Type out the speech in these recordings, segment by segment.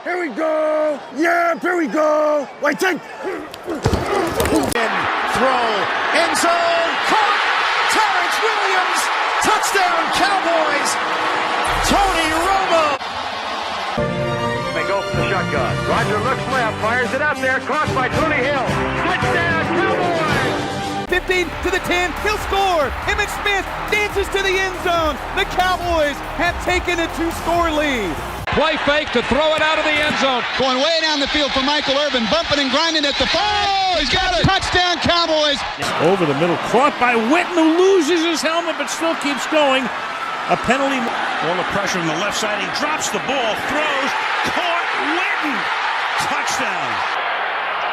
Here we go. Yeah, here we go. Wait, take. Throw. End zone. Caught. Terrence Williams. Touchdown, Cowboys. Tony Romo. They go for the shotgun. Roger looks left. Fires it out there. Caught by Tony Hill. Touchdown, Cowboys. 15 to the 10, he'll score. Emmitt Smith dances to the end zone. The Cowboys have taken a 2-score lead. Play fake to throw it out of the end zone. Going way down the field for Michael Irvin, bumping and grinding at the 5. Oh, he's got it. Touchdown, Cowboys. Over the middle, caught by Witten, who loses his helmet but still keeps going. A penalty. All the pressure on the left side. He drops the ball, throws, caught, Witten. Touchdown.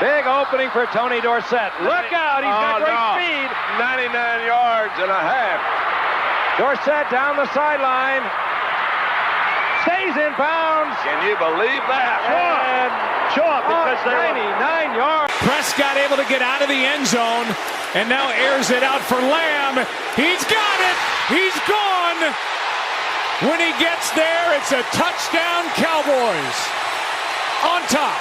Big opening for Tony Dorsett. Look out, he's got great speed. 99 yards and a half. Dorsett down the sideline. Stays in bounds. Can you believe that? And short because they're 99 yards. Prescott able to get out of the end zone and now airs it out for Lamb. He's got it. He's gone. When he gets there, it's a touchdown, Cowboys. On top.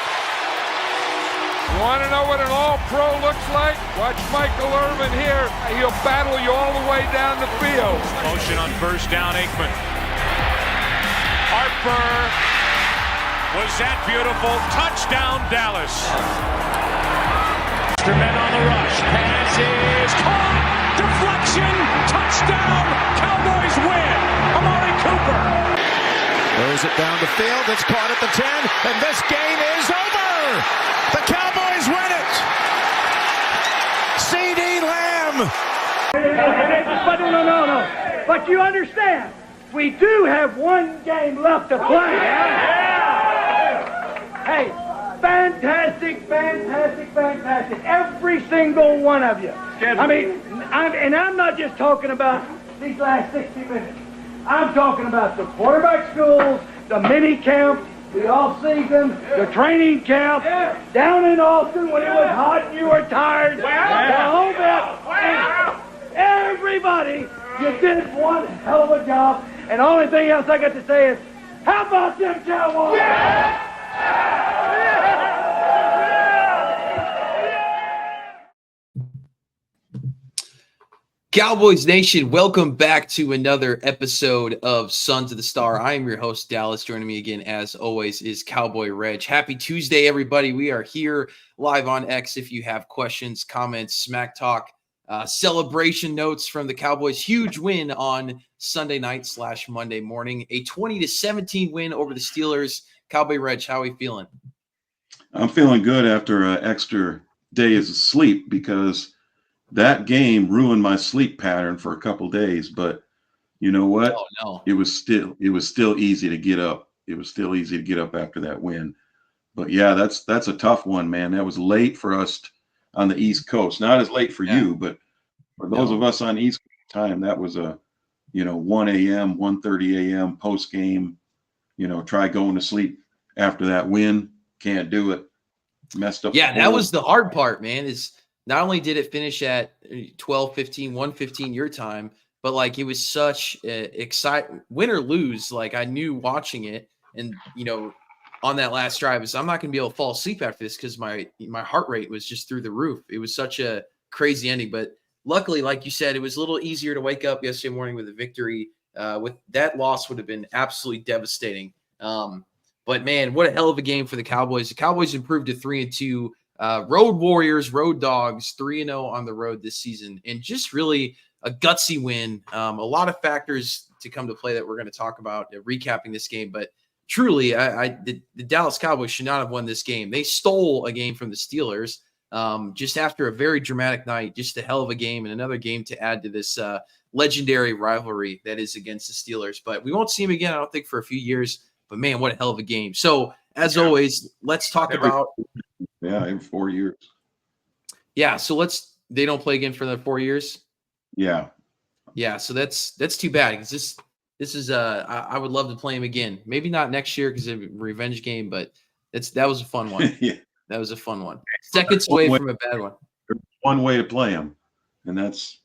You want to know what an all-pro looks like? Watch Michael Irvin here. He'll battle you all the way down the field. Motion on first down, Aikman. Harper. Was that beautiful? Touchdown, Dallas. Men on the rush. Pass is caught. Deflection. Touchdown. Cowboys win. Amari Cooper. Throws it down the field. It's caught at the 10. And this game is over. The Cowboys win it. C.D. Lamb. But no. But you understand, we do have one game left to play. Hey, fantastic. Every single one of you. I mean, I'm not just talking about these last 60 minutes. I'm talking about the quarterback schools, the mini camp, the off-season, the training camp, down in Austin when it was hot and you were tired, the whole bit. Everybody, you did one hell of a job. And the only thing else I got to say is, how about them Cowboys? Cowboys Nation, welcome back to another episode of Sons of the Star. I am your host, Dallas. Joining me again, as always, is Cowboy Reg. Happy Tuesday, everybody. We are here live on X. If you have questions, comments, smack talk, celebration notes from the Cowboys' huge win on Sunday night / Monday morning. A 20-17 win over the Steelers. Cowboy Reg, how are we feeling? I'm feeling good after an extra day of sleep because that game ruined my sleep pattern for a couple days, but you know what? Oh, no. It was still easy to get up. It was still easy to get up after that win. But yeah, that's a tough one, man. That was late for us on the East Coast. Not as late for you, but for those of us on East Coast time, that was a 1 a.m., 1:30 a.m. post game. Try going to sleep after that win. Can't do it. Messed up. Yeah, that was the hard part, man. Is not only did it finish at 12:15, 1:15 your time, but like it was such exciting, win or lose. Like I knew watching it, and on that last drive, is I'm not going to be able to fall asleep after this because my heart rate was just through the roof. It was such a crazy ending, but luckily, like you said, it was a little easier to wake up yesterday morning with a victory. With that loss would have been absolutely devastating. But man, what a hell of a game for the Cowboys. The Cowboys improved to 3-2. Road Warriors, road dogs, 3-0 on the road this season, and just really a gutsy win. A lot of factors to come to play that we're going to talk about recapping this game, but truly, the Dallas Cowboys should not have won this game. They stole a game from the Steelers just after a very dramatic night, just a hell of a game and another game to add to this legendary rivalry that is against the Steelers. But we won't see him again, I don't think, for a few years. But man, what a hell of a game. So as always, let's talk about. Yeah, in 4 years. Yeah, so they don't play again for the 4 years? Yeah. Yeah, so that's too bad because this is I would love to play him again. Maybe not next year because it's a revenge game, but that was a fun one. Yeah. That was a fun one. Seconds away from a bad one. There's one way to play him, and that's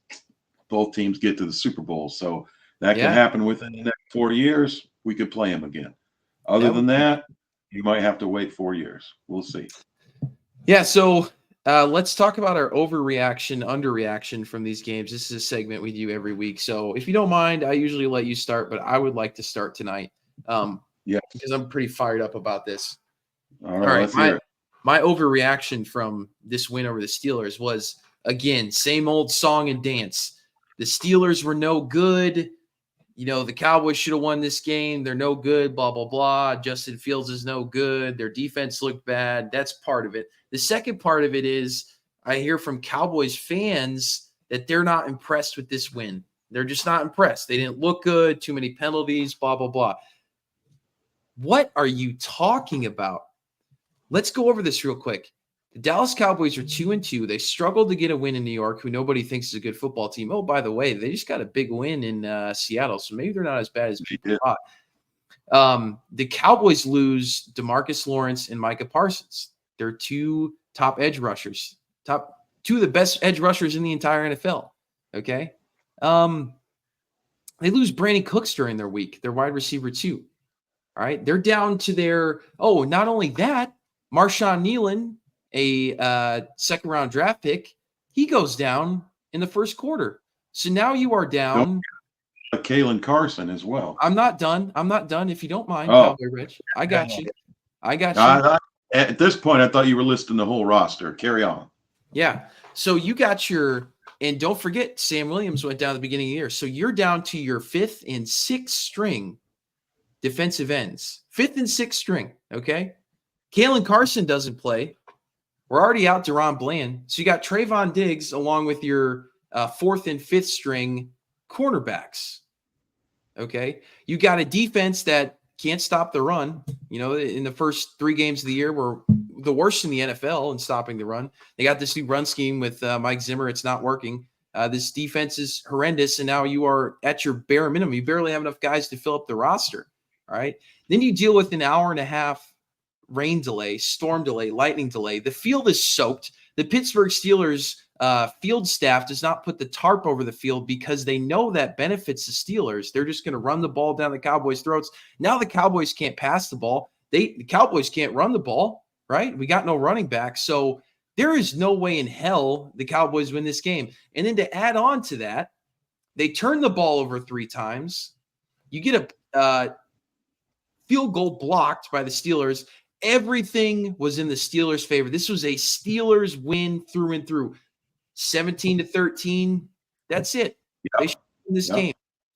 both teams get to the Super Bowl. So that can happen within the next 4 years. We could play him again. Other than that, You might have to wait 4 years. We'll see. Yeah, so let's talk about our overreaction, underreaction from these games. This is a segment we do every week. So if you don't mind, I usually let you start, but I would like to start tonight. Yeah, because I'm pretty fired up about this. All right, let's hear it. My overreaction from this win over the Steelers was, again, same old song and dance. The Steelers were no good. You know, the Cowboys should have won this game. They're no good, blah, blah, blah. Justin Fields is no good. Their defense looked bad. That's part of it. The second part of it is I hear from Cowboys fans that they're not impressed with this win. They're just not impressed. They didn't look good, too many penalties, blah, blah, blah. What are you talking about? Let's go over this real quick. The Dallas Cowboys are 2-2. They struggled to get a win in New York, who nobody thinks is a good football team. Oh, by the way, they just got a big win in Seattle, so maybe they're not as bad as people thought. The Cowboys lose DeMarcus Lawrence and Micah Parsons. They're two top edge rushers, two of the best edge rushers in the entire NFL. Okay. They lose Brandon Cooks during their week, their wide receiver too. All right. They're down to their, not only that, Marshawn Nealon, a second-round draft pick, he goes down in the first quarter. So now you are down. Kalen Carson as well. I'm not done. If you don't mind, Cowboy Rich. I got you. At this point, I thought you were listing the whole roster. Carry on. Yeah. So you got and don't forget, Sam Williams went down at the beginning of the year. So you're down to your 5th and 6th string defensive ends. 5th and 6th string, okay? Kalen Carson doesn't play. We're already out Deron Bland. So you got Trayvon Diggs along with your 4th and 5th string cornerbacks. Okay. You got a defense that can't stop the run. You know, in the first 3 games of the year, we're the worst in the NFL in stopping the run. They got this new run scheme with Mike Zimmer. It's not working. This defense is horrendous. And now you are at your bare minimum. You barely have enough guys to fill up the roster. All right. Then you deal with an hour and a half rain delay, storm delay, lightning delay. The field is soaked. The Pittsburgh Steelers field staff does not put the tarp over the field because they know that benefits the Steelers. They're just going to run the ball down the Cowboys' throats. Now the Cowboys can't pass the ball. The Cowboys can't run the ball, right? We got no running back. So there is no way in hell the Cowboys win this game. And then to add on to that, they turn the ball over 3 times. You get a field goal blocked by the Steelers. Everything was in the Steelers' favor. This was a Steelers win through and through. 17-13. That's it. They should win this game.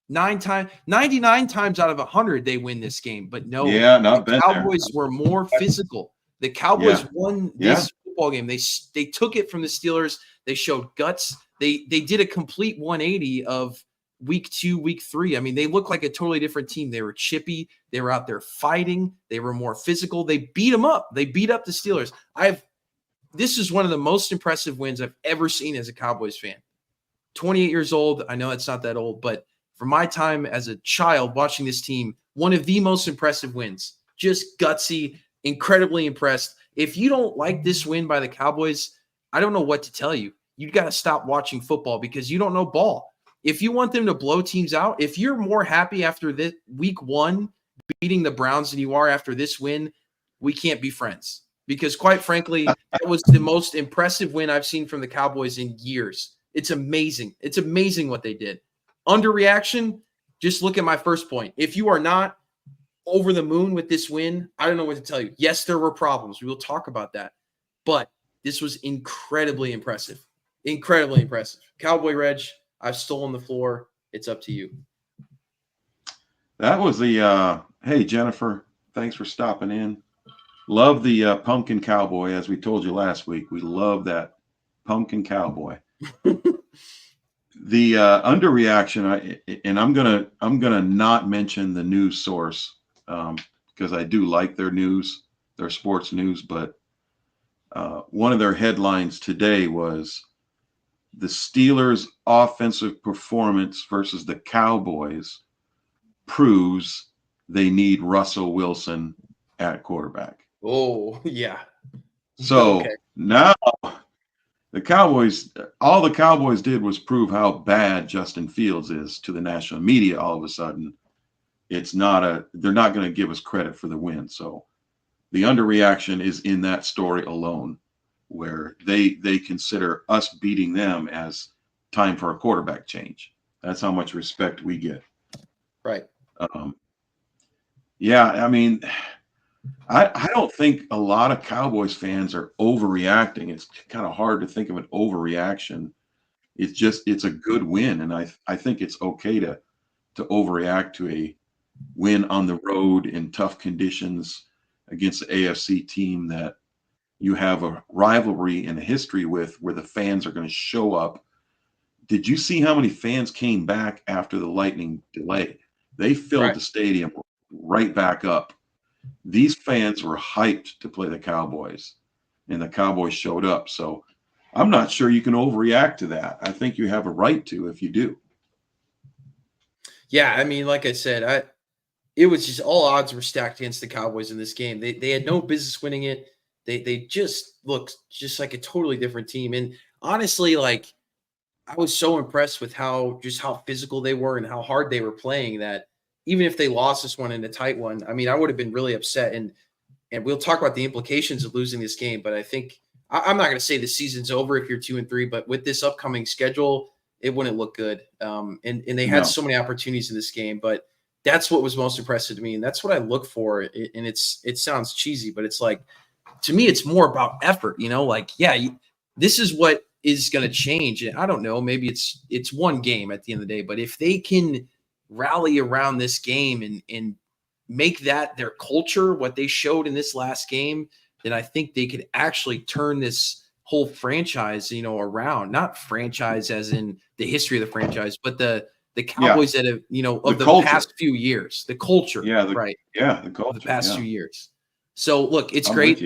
99 times out of 100, they win this game. But no, the Cowboys were more physical. The Cowboys won this football game. They took it from the Steelers. They showed guts. They did a complete 180 of week 2, week 3. I mean, they look like a totally different team. They were chippy. They were out there fighting. They were more physical. They beat them up. They beat up the Steelers. This is one of the most impressive wins I've ever seen as a Cowboys fan. 28 years old. I know it's not that old, but for my time as a child watching this team, one of the most impressive wins. Just gutsy, incredibly impressed. If you don't like this win by the Cowboys, I don't know what to tell you. You got to stop watching football because you don't know ball. If you want them to blow teams out, if you're more happy after this week 1 beating the Browns than you are after this win, we can't be friends. Because quite frankly, that was the most impressive win I've seen from the Cowboys in years. It's amazing. It's amazing what they did. Underreaction, just look at my first point. If you are not over the moon with this win, I don't know what to tell you. Yes, there were problems. We will talk about that. But this was incredibly impressive. Incredibly impressive. Cowboy Reg, I've stolen the floor. It's up to you. That was hey, Jennifer, thanks for stopping in. Love the pumpkin cowboy, as we told you last week. We love that pumpkin cowboy. The underreaction, and I'm gonna not mention the news source because I do like their news, their sports news. But one of their headlines today was the Steelers' offensive performance versus the Cowboys proves they need Russell Wilson at quarterback. Oh, yeah. So now the Cowboys, all the Cowboys did was prove how bad Justin Fields is to the national media. All of a sudden, they're not going to give us credit for the win. So The underreaction is in that story alone, where they consider us beating them as time for a quarterback change. That's how much respect we get. Right. Yeah, I mean, I don't think a lot of Cowboys fans are overreacting. It's kind of hard to think of an overreaction. It's a good win, and I think it's okay to overreact to a win on the road in tough conditions against the AFC team that you have a rivalry and a history with, where the fans are going to show up. Did you see how many fans came back after the Lightning delay? They filled the stadium right back up. These fans were hyped to play the Cowboys, and the Cowboys showed up. So I'm not sure you can overreact to that. I think you have a right to if you do. Yeah, I mean, like I said, it was just all odds were stacked against the Cowboys in this game. They had no business winning it. They just looked just like a totally different team. And honestly, like, I was so impressed with how physical they were and how hard they were playing, that even if they lost this one in a tight one, I mean, I would have been really upset. And we'll talk about the implications of losing this game. But I think I'm not going to say the season's over if you're 2-3, but with this upcoming schedule, it wouldn't look good. And they had so many opportunities in this game, but that's what was most impressive to me. And that's what I look for. And it sounds cheesy, but it's like, to me, it's more about effort, like, this is what is going to change. And I don't know, maybe it's one game at the end of the day, but if they can rally around this game and make that their culture, what they showed in this last game, then I think they could actually turn this whole franchise, around. Not franchise as in the history of the franchise, but the Cowboys that have, of the past few years, the culture, right? Yeah, the culture, of the past few years. So look, it's great.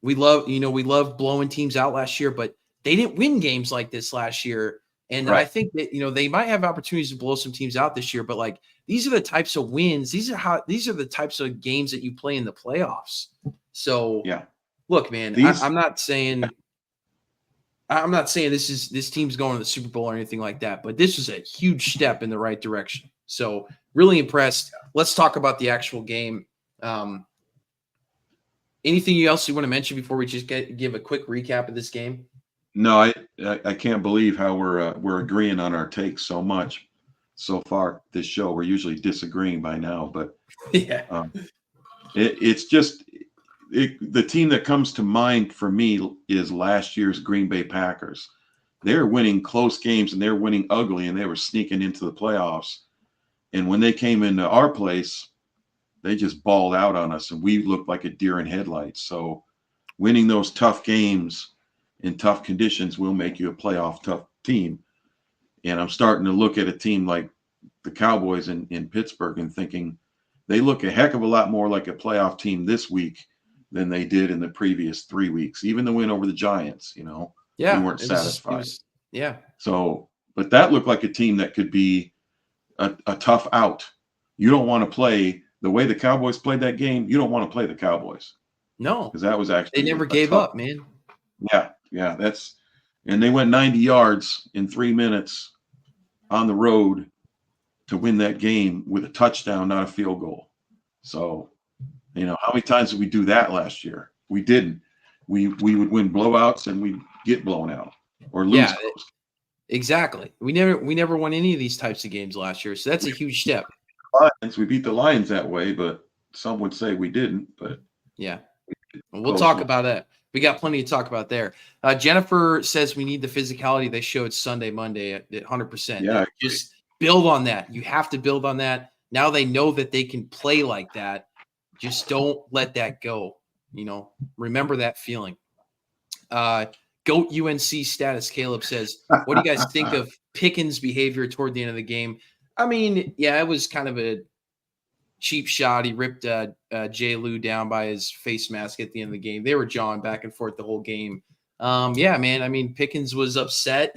We love blowing teams out last year, but they didn't win games like this last year. And I think that, they might have opportunities to blow some teams out this year, but like, these are the types of wins. These are the types of games that you play in the playoffs. So look, man, I'm not saying this team's going to the Super Bowl or anything like that, but this is a huge step in the right direction. So really impressed. Let's talk about the actual game. Anything else you want to mention before we just give a quick recap of this game? No, I can't believe how we're agreeing on our takes so much so far this show. We're usually disagreeing by now, but it's just the team that comes to mind for me is last year's Green Bay Packers. They're winning close games and they're winning ugly, and they were sneaking into the playoffs. And when they came into our place, they just balled out on us, and we looked like a deer in headlights. So winning those tough games in tough conditions will make you a playoff tough team. And I'm starting to look at a team like the Cowboys in Pittsburgh and thinking they look a heck of a lot more like a playoff team this week than they did in the previous 3 weeks. Even the win over the Giants, we weren't satisfied. So, but that looked like a team that could be a tough out. You don't want to play the way the Cowboys played that game. You don't want to play the Cowboys. No, because that was actually they never gave up, man. Yeah, and they went 90 yards in 3 minutes on the road to win that game with a touchdown, not a field goal. So, how many times did we do that last year? We didn't. We would win blowouts and we'd get blown out or lose. Exactly. We never won any of these types of games last year. So that's a huge step. We beat the Lions that way, but some would say we didn't. But we'll talk about that. We got plenty to talk about there. Jennifer says we need the physicality they showed Sunday, Monday at 100%. Yeah, just build on that. You have to build on that. Now they know that they can play like that. Just don't let that go. Remember that feeling. GOAT UNC status, Caleb says, what do you guys think of Pickens' behavior toward the end of the game? I mean, it was kind of a cheap shot. He ripped Jay Lou down by his face mask at the end of the game. They were jawing back and forth the whole game. Man. I mean, Pickens was upset.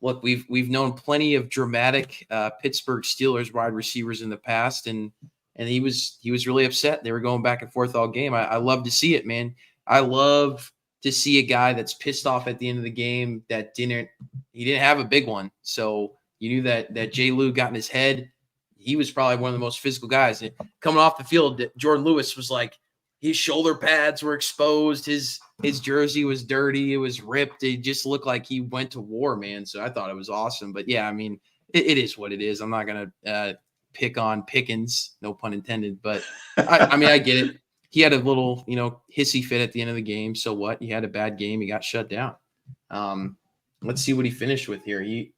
Look, we've known plenty of dramatic Pittsburgh Steelers wide receivers in the past, and he was really upset. They were going back and forth all game. I love to see it, man. I love to see a guy that's pissed off at the end of the game that didn't have a big one. So you knew that Jay Lou got in his head. He was probably one of the most physical guys. Coming off the field, Jordan Lewis was like, his shoulder pads were exposed. His jersey was dirty. It was ripped. It just looked like he went to war, man. So I thought it was awesome. But yeah, I mean, it is what it is. I'm not gonna pick on Pickens, no pun intended. But I mean, I get it. He had a little, hissy fit at the end of the game. So what? He had a bad game. He got shut down. Let's see what he finished with here. He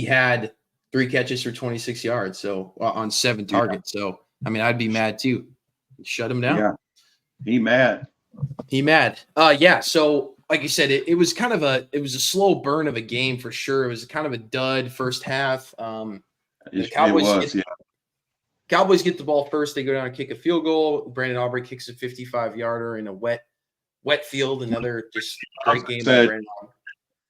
had 3 catches for 26 yards. So on 7 targets. Yeah. So, I mean, I'd be mad too. Shut him down. Yeah. He mad. Yeah. So like you said, it was kind of a slow burn of a game for sure. It was kind of a dud first half. The Cowboys get the ball first. They go down and kick a field goal. Brandon Aubrey kicks a 55-yarder in a wet field. Another just great game by Brandon Aubrey.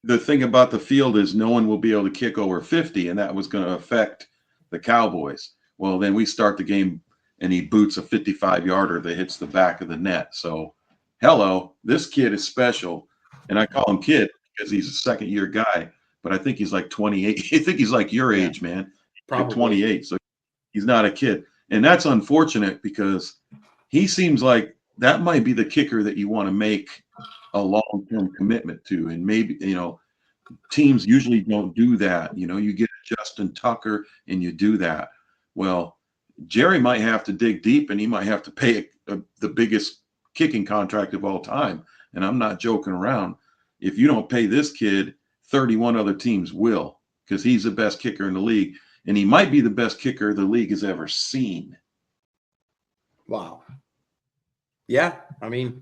The thing about the field is no one will be able to kick over 50, and that was going to affect the Cowboys. Well, then we start the game, and he boots a 55-yarder that hits the back of the net. So, hello, this kid is special, and I call him kid because he's a second-year guy, but I think he's like 28. I think he's like your age, man. Probably. Like 28, so he's not a kid. And that's unfortunate because he seems like that might be the kicker that you want to make a long-term commitment to. And maybe, teams usually don't do that. You get Justin Tucker and you do that. Well, Jerry might have to dig deep and he might have to pay the biggest kicking contract of all time. And I'm not joking around. If you don't pay this kid, 31 other teams will, because he's the best kicker in the league. And he might be the best kicker the league has ever seen. Wow. Yeah. I mean,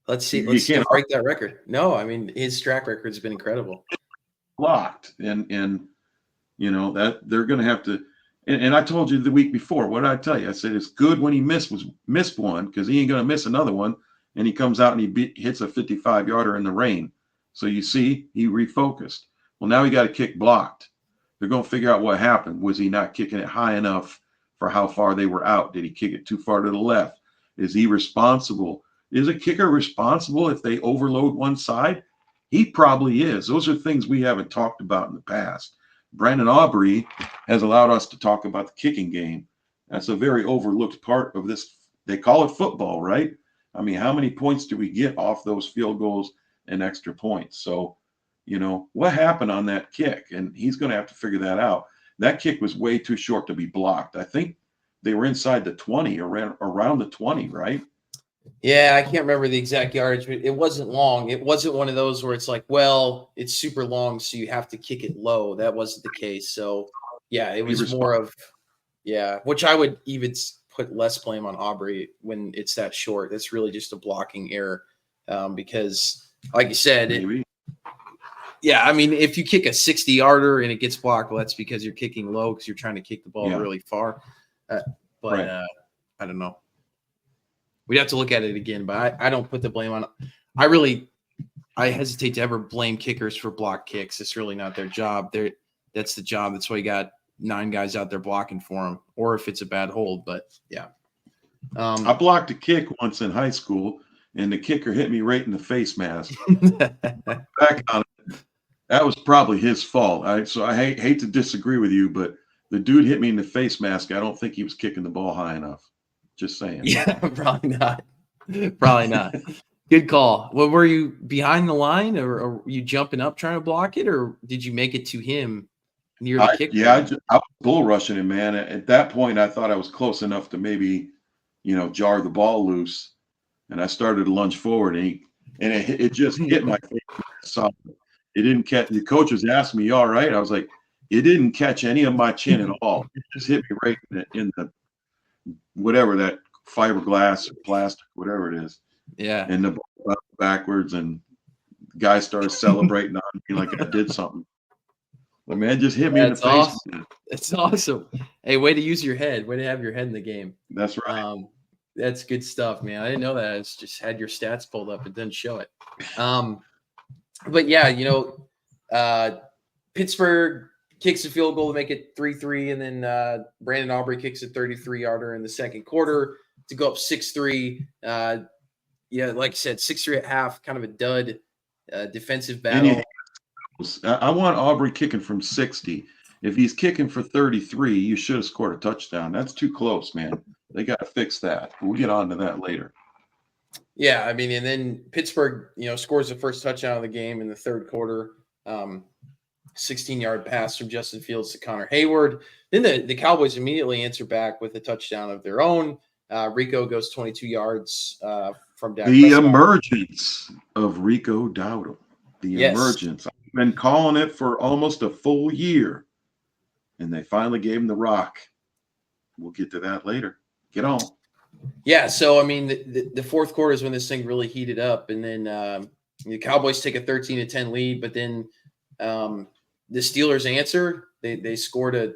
let's see. Let's break that record. No, I mean, his track record has been incredible. Locked. And that they're going to have to. And I told you the week before, what did I tell you? I said, it's good when he missed one because he ain't going to miss another one. And he comes out and he hits a 55-yarder in the rain. So you see, he refocused. Well, now he got a kick blocked. They're going to figure out what happened. Was he not kicking it high enough for how far they were out? Did he kick it too far to the left? Is he responsible? Is a kicker responsible if they overload one side? He probably is. Those are things we haven't talked about in the past. Brandon Aubrey has allowed us to talk about the kicking game. That's a very overlooked part of this. They call it football, right? I mean, how many points do we get off those field goals and extra points? So, what happened on that kick? And he's going to have to figure that out. That kick was way too short to be blocked. I think they were inside the 20, around the 20, right? Yeah, I can't remember the exact yardage, but it wasn't long. It wasn't one of those where it's like, well, it's super long, so you have to kick it low. That wasn't the case. So, yeah, it was more of, which I would even put less blame on Aubrey when it's that short. That's really just a blocking error because, like you said, I mean, if you kick a 60-yarder and it gets blocked, well, that's because you're kicking low because you're trying to kick the ball really far. I don't know. We'd have to look at it again, but I don't put the blame on. I hesitate to ever blame kickers for block kicks. It's really not their job. That's the job. That's why you got 9 guys out there blocking for them, or if it's a bad hold. But yeah, I blocked a kick once in high school, and the kicker hit me right in the face mask. Back on it. That was probably his fault. So I hate to disagree with you, but the dude hit me in the face mask. I don't think he was kicking the ball high enough. Just saying. Yeah, probably not. Probably not. Good call. Well, were you behind the line, or were you jumping up trying to block it, or did you make it to him near the kick? Yeah, I was bull rushing him, man. At that point, I thought I was close enough to maybe, jar the ball loose, and I started to lunge forward, and it just hit my face. It didn't catch. The coaches asked me, "You all right?" I was like, "It didn't catch any of my chin at all. It just hit me right in the whatever that fiberglass or plastic, whatever it is." Yeah. And the ball went backwards, and the guy started celebrating on me like I did something. But man, just hit me in the face. Awesome. That's awesome. Hey, way to use your head. Way to have your head in the game. That's right. That's good stuff, man. I didn't know that. It's just had your stats pulled up. It didn't show it. But yeah, Pittsburgh kicks a field goal to make it 3-3, and then Brandon Aubrey kicks a 33-yarder in the second quarter to go up 6-3. Like I said, 6-3 at half, kind of a dud defensive battle. I want Aubrey kicking from 60, If he's kicking for 33, you should have scored a touchdown. That's too close, man. They got to fix that. We'll get on to that later. Yeah, I mean, and then Pittsburgh, scores the first touchdown of the game in the third quarter. 16-yard pass from Justin Fields to Connor Hayward. Then the Cowboys immediately answer back with a touchdown of their own. Rico goes 22 yards from Dak The Prescott. emergence of Rico Dowdle. Yes. Emergence. I've been calling it for almost a full year, and they finally gave him the rock. We'll get to that later. Get on. Yeah, so, I mean, the fourth quarter is when this thing really heated up, and then the Cowboys take a 13-10 lead, but then the Steelers answer. They score to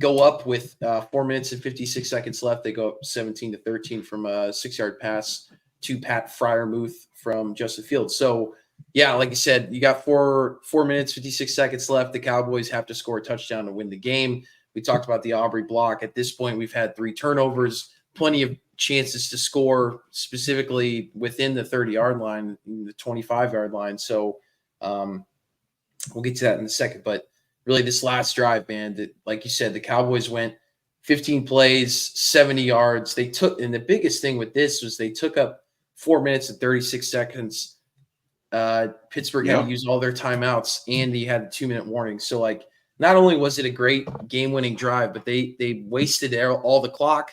go up with 4 minutes and 56 seconds left. They go up 17-13 from a 6-yard pass to Pat Freiermuth from Justin Fields. So, yeah, like you said, you got 4 minutes, 56 seconds left. The Cowboys have to score a touchdown to win the game. We talked about the Aubrey block. At this point, we've had 3 turnovers, plenty of chances to score, specifically within the 30-yard line, the 25-yard line. So we'll get to that in a second. But really, this last drive, man, like you said, the Cowboys went 15 plays, 70 yards. And the biggest thing with this was they took up 4 minutes and 36 seconds. Pittsburgh had to use all their timeouts, and he had a 2-minute warning. So, like, not only was it a great game-winning drive, but they wasted all the clock.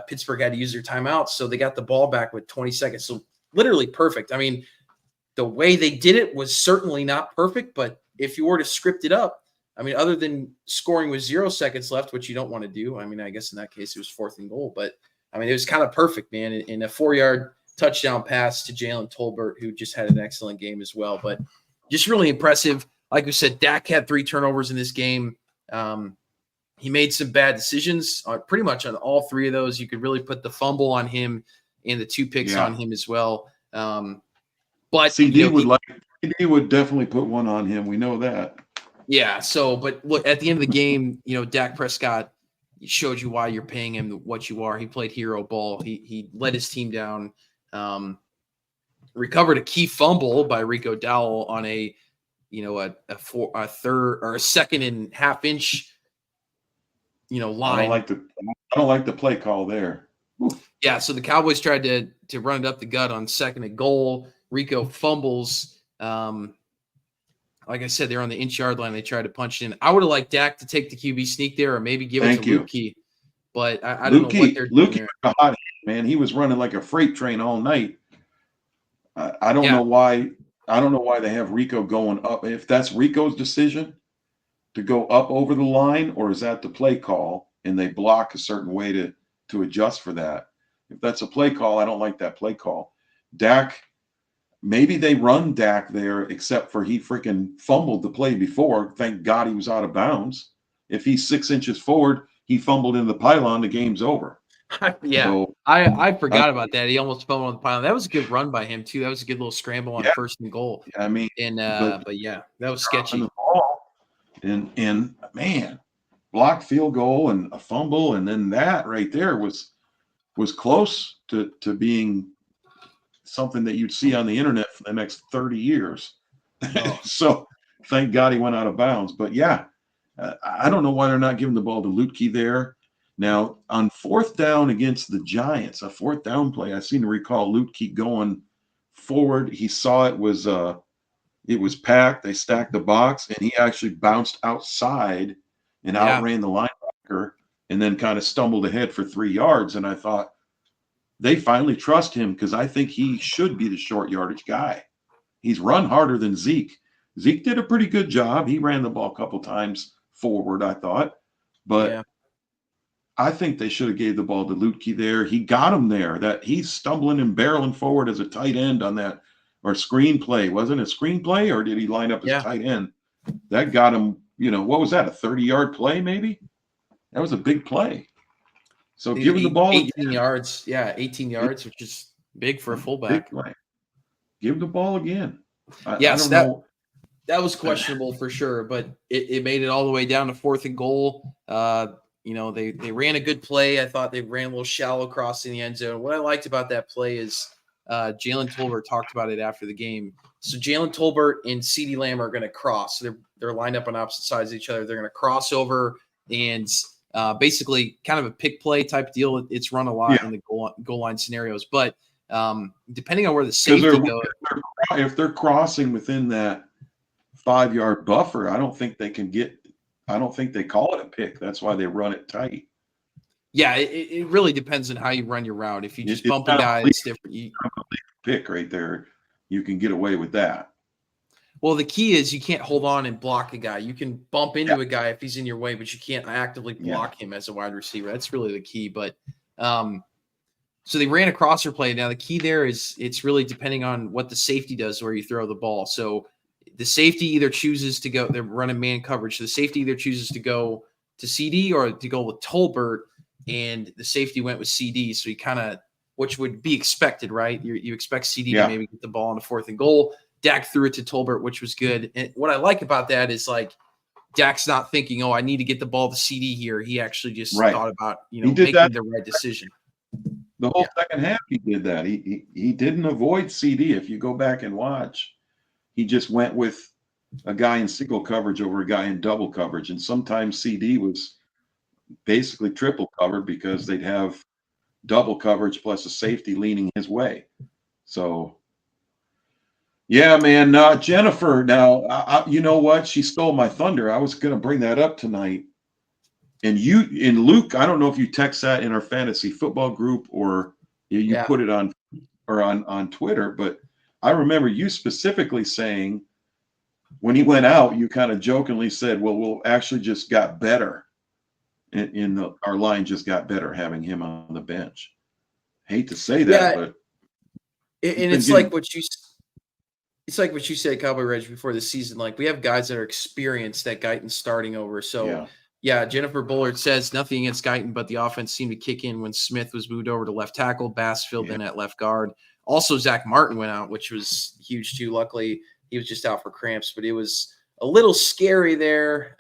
Pittsburgh had to use their timeouts, so they got the ball back with 20 seconds. So literally perfect. I mean, the way they did it was certainly not perfect, but if you were to script it up, I mean, other than scoring with 0 seconds left, which you don't want to do. I mean, I guess in that case it was 4th and goal, but I mean, it was kind of perfect, man. In a 4-yard touchdown pass to Jalen Tolbert, who just had an excellent game as well. But just really impressive. Like we said, Dak had 3 turnovers in this game. He made some bad decisions pretty much on all 3 of those. You could really put the fumble on him and the 2 picks on him as well. But CD would definitely put one on him. We know that. Yeah. So, but look, at the end of the game, Dak Prescott showed you why you're paying him what you are. He played hero ball. He let his team down. Recovered a key fumble by Rico Dowdle on a third or a 2.5 inch line. I don't like the play call there. Oof. Yeah, so the Cowboys tried to run it up the gut on 2nd and goal. Rico fumbles. Like I said, they're on the inch-yard line. They tried to punch it in. I would have liked Dak to take the QB sneak there, or maybe give it to Lukey. But I don't know what they're doing there. Lukey, hot, man, he was running like a freight train all night. I don't know why. I don't know why they have Rico going up. If that's Rico's decision to go up over the line, or is that the play call and they block a certain way to adjust for that? If that's a play call, I don't like that play call. Dak, maybe they run Dak there, except for he freaking fumbled the play before. Thank God he was out of bounds. If he's 6 inches forward, he fumbled in the pylon, the game's over. Yeah, so, I forgot about that. He almost fumbled on the pylon. That was a good run by him too. That was a good little scramble on 1st and goal. I mean, and but yeah, that was sketchy. And man, block field goal and a fumble, and then that right there was close to being something that you'd see on the internet for the next 30 years. Oh. So thank God he went out of bounds. But yeah, I don't know why they're not giving the ball to Lutke there. Now, on 4th down against the Giants, a 4th down play, I seem to recall Lutke going forward. He saw it was packed. They stacked the box, and he actually bounced outside and outran the linebacker and then kind of stumbled ahead for 3 yards. And I thought, they finally trust him, because I think he should be the short yardage guy. He's run harder than Zeke. Zeke did a pretty good job. He ran the ball a couple times forward, I thought. But I think they should have gave the ball to Lutke there. He got him there. That he's stumbling and barreling forward as a tight end on that, or screenplay. Wasn't it a screenplay, or did he line up as tight end? That got him, what was that, a 30-yard play maybe? That was a big play. So give him the ball 18 yards. Yeah, 18 yards, which is big for a fullback. Give the ball again. Yes, that was questionable for sure, but it made it all the way down to 4th and goal. They ran a good play. I thought they ran a little shallow cross in the end zone. What I liked about that play is Jalen Tolbert talked about it after the game. So Jalen Tolbert and CeeDee Lamb are going to cross. So they're lined up on opposite sides of each other. They're going to cross over and basically kind of a pick play type deal. It's run a lot in the goal line scenarios. But depending on where the safety goes. If they're crossing within that 5-yard buffer, I don't think they call it a pick. That's why they run it tight. Yeah, it really depends on how you run your route. If you just bump a guy, it's different. Pick right there, you can get away with that. Well, the key is you can't hold on and block a guy. You can bump into a guy if he's in your way, but you can't actively block him as a wide receiver. That's really the key. But so they ran a crosser play. Now the key there is it's really depending on what the safety does where you throw the ball. So the safety either chooses to go. They're running man coverage. So the safety either chooses to go to CD or to go with Tolbert. And the safety went with CD, so he kind of, which would be expected, right? You expect CD to maybe get the ball on the 4th and goal. Dak threw it to Tolbert, which was good. And what I like about that is like Dak's not thinking, oh, I need to get the ball to CD here. He actually just thought about making the right decision. The whole second half, he did that. He didn't avoid CD. If you go back and watch, he just went with a guy in single coverage over a guy in double coverage, and sometimes CD was basically triple covered because they'd have double coverage plus a safety leaning his way. So, yeah, man. Jennifer, now, you know what? She stole my thunder. I was going to bring that up tonight. And Luke, I don't know if you text that in our fantasy football group or you put it on Twitter, but I remember you specifically saying when he went out, you kind of jokingly said, well, we'll actually just got better. Our line just got better having him on the bench. Hate to say that, but it's like what you said, Cowboy Reg, before the season. Like we have guys that are experienced that Guyton's starting over. So Jennifer Bullard says nothing against Guyton, but the offense seemed to kick in when Smith was moved over to left tackle, Bass filled in at left guard. Also, Zach Martin went out, which was huge too. Luckily, he was just out for cramps, but it was a little scary there.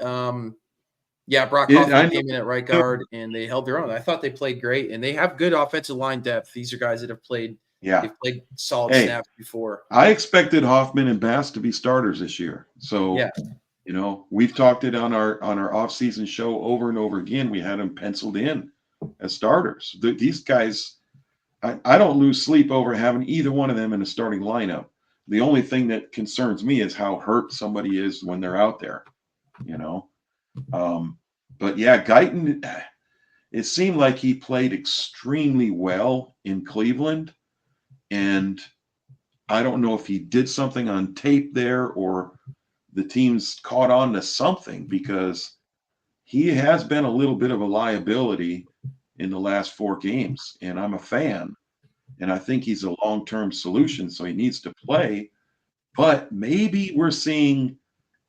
Brock Hoffman came in at right guard, and they held their own. I thought they played great, and they have good offensive line depth. These are guys that have played they've played solid snaps before. I expected Hoffman and Bass to be starters this year. So, we've talked it on our offseason show over and over again. We had them penciled in as starters. These guys, I don't lose sleep over having either one of them in a starting lineup. The only thing that concerns me is how hurt somebody is when they're out there, But Guyton, it seemed like he played extremely well in Cleveland. And I don't know if he did something on tape there or the team's caught on to something, because he has been a little bit of a liability in the last 4 games. And I'm a fan. And I think he's a long-term solution, so he needs to play. But maybe we're seeing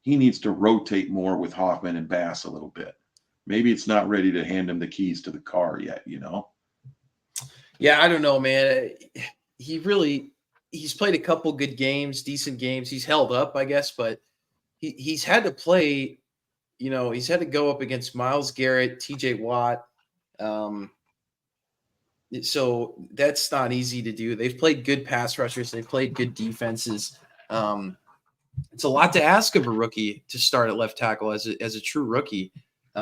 he needs to rotate more with Hoffman and Bass a little bit. Maybe it's not ready to hand him the keys to the car yet, Yeah, I don't know, man. He's played a couple good games, decent games. He's held up, I guess, but he's had to play, he's had to go up against Myles Garrett, TJ Watt. So that's not easy to do. They've played good pass rushers. They've played good defenses. It's a lot to ask of a rookie to start at left tackle as a true rookie. I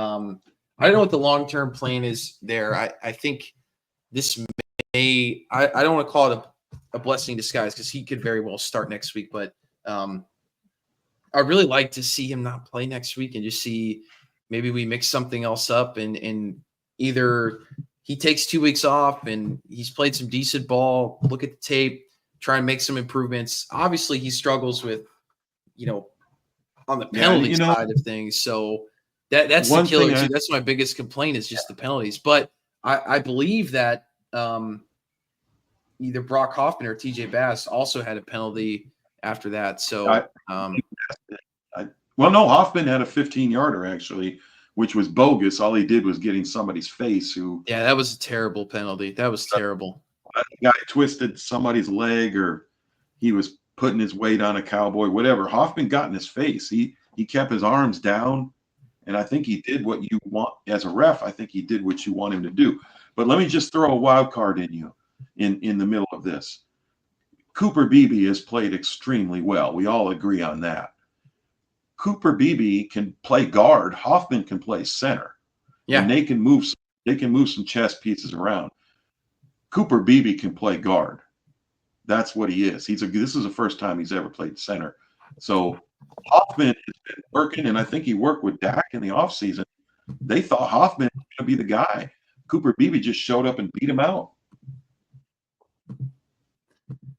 don't know what the long-term plan is there. I think this may – I don't want to call it a blessing in disguise because he could very well start next week. But I'd really like to see him not play next week and just see maybe we mix something else up and either he takes 2 weeks off and he's played some decent ball, look at the tape, try and make some improvements. Obviously, he struggles with, on the penalty side of things. So that's the killer too. That's my biggest complaint is just the penalties. But I believe that either Brock Hoffman or TJ Bass also had a penalty after that. So, no, Hoffman had a 15-yarder actually, which was bogus. All he did was get in somebody's face. That was a terrible penalty. That was terrible. The guy twisted somebody's leg, or he was putting his weight on a Cowboy, whatever. Hoffman got in his face. He kept his arms down, and I think he did what you want as a ref. I think he did what you want him to do. But let me just throw a wild card in the middle of this. Cooper Beebe has played extremely well. We all agree on that. Cooper Beebe can play guard. Hoffman can play center. Yeah. And they can move some chess pieces around. Cooper Beebe can play guard. That's what he is. This is the first time he's ever played center. So Hoffman has been working, and I think he worked with Dak in the offseason. They thought Hoffman was going to be the guy. Cooper Beebe just showed up and beat him out.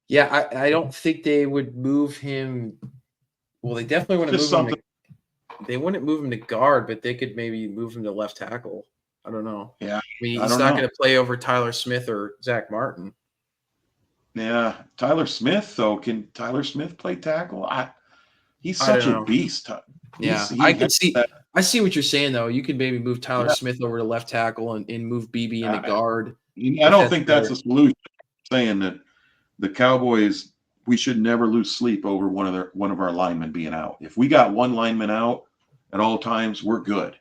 Yeah, I don't think they would move him. Well, they definitely wouldn't move him. They wouldn't move him to guard, but they could maybe move him to left tackle. I don't know. Yeah, I mean, he's not going to play over Tyler Smith or Zach Martin. Yeah, Tyler Smith though. Can Tyler Smith play tackle? He's such a beast. I see what you're saying though. You could maybe move Tyler Smith over to left tackle and move Beebe into guard. I don't think that's a solution. I'm saying that the Cowboys, we should never lose sleep over one of our linemen being out. If we got one lineman out at all times, we're good.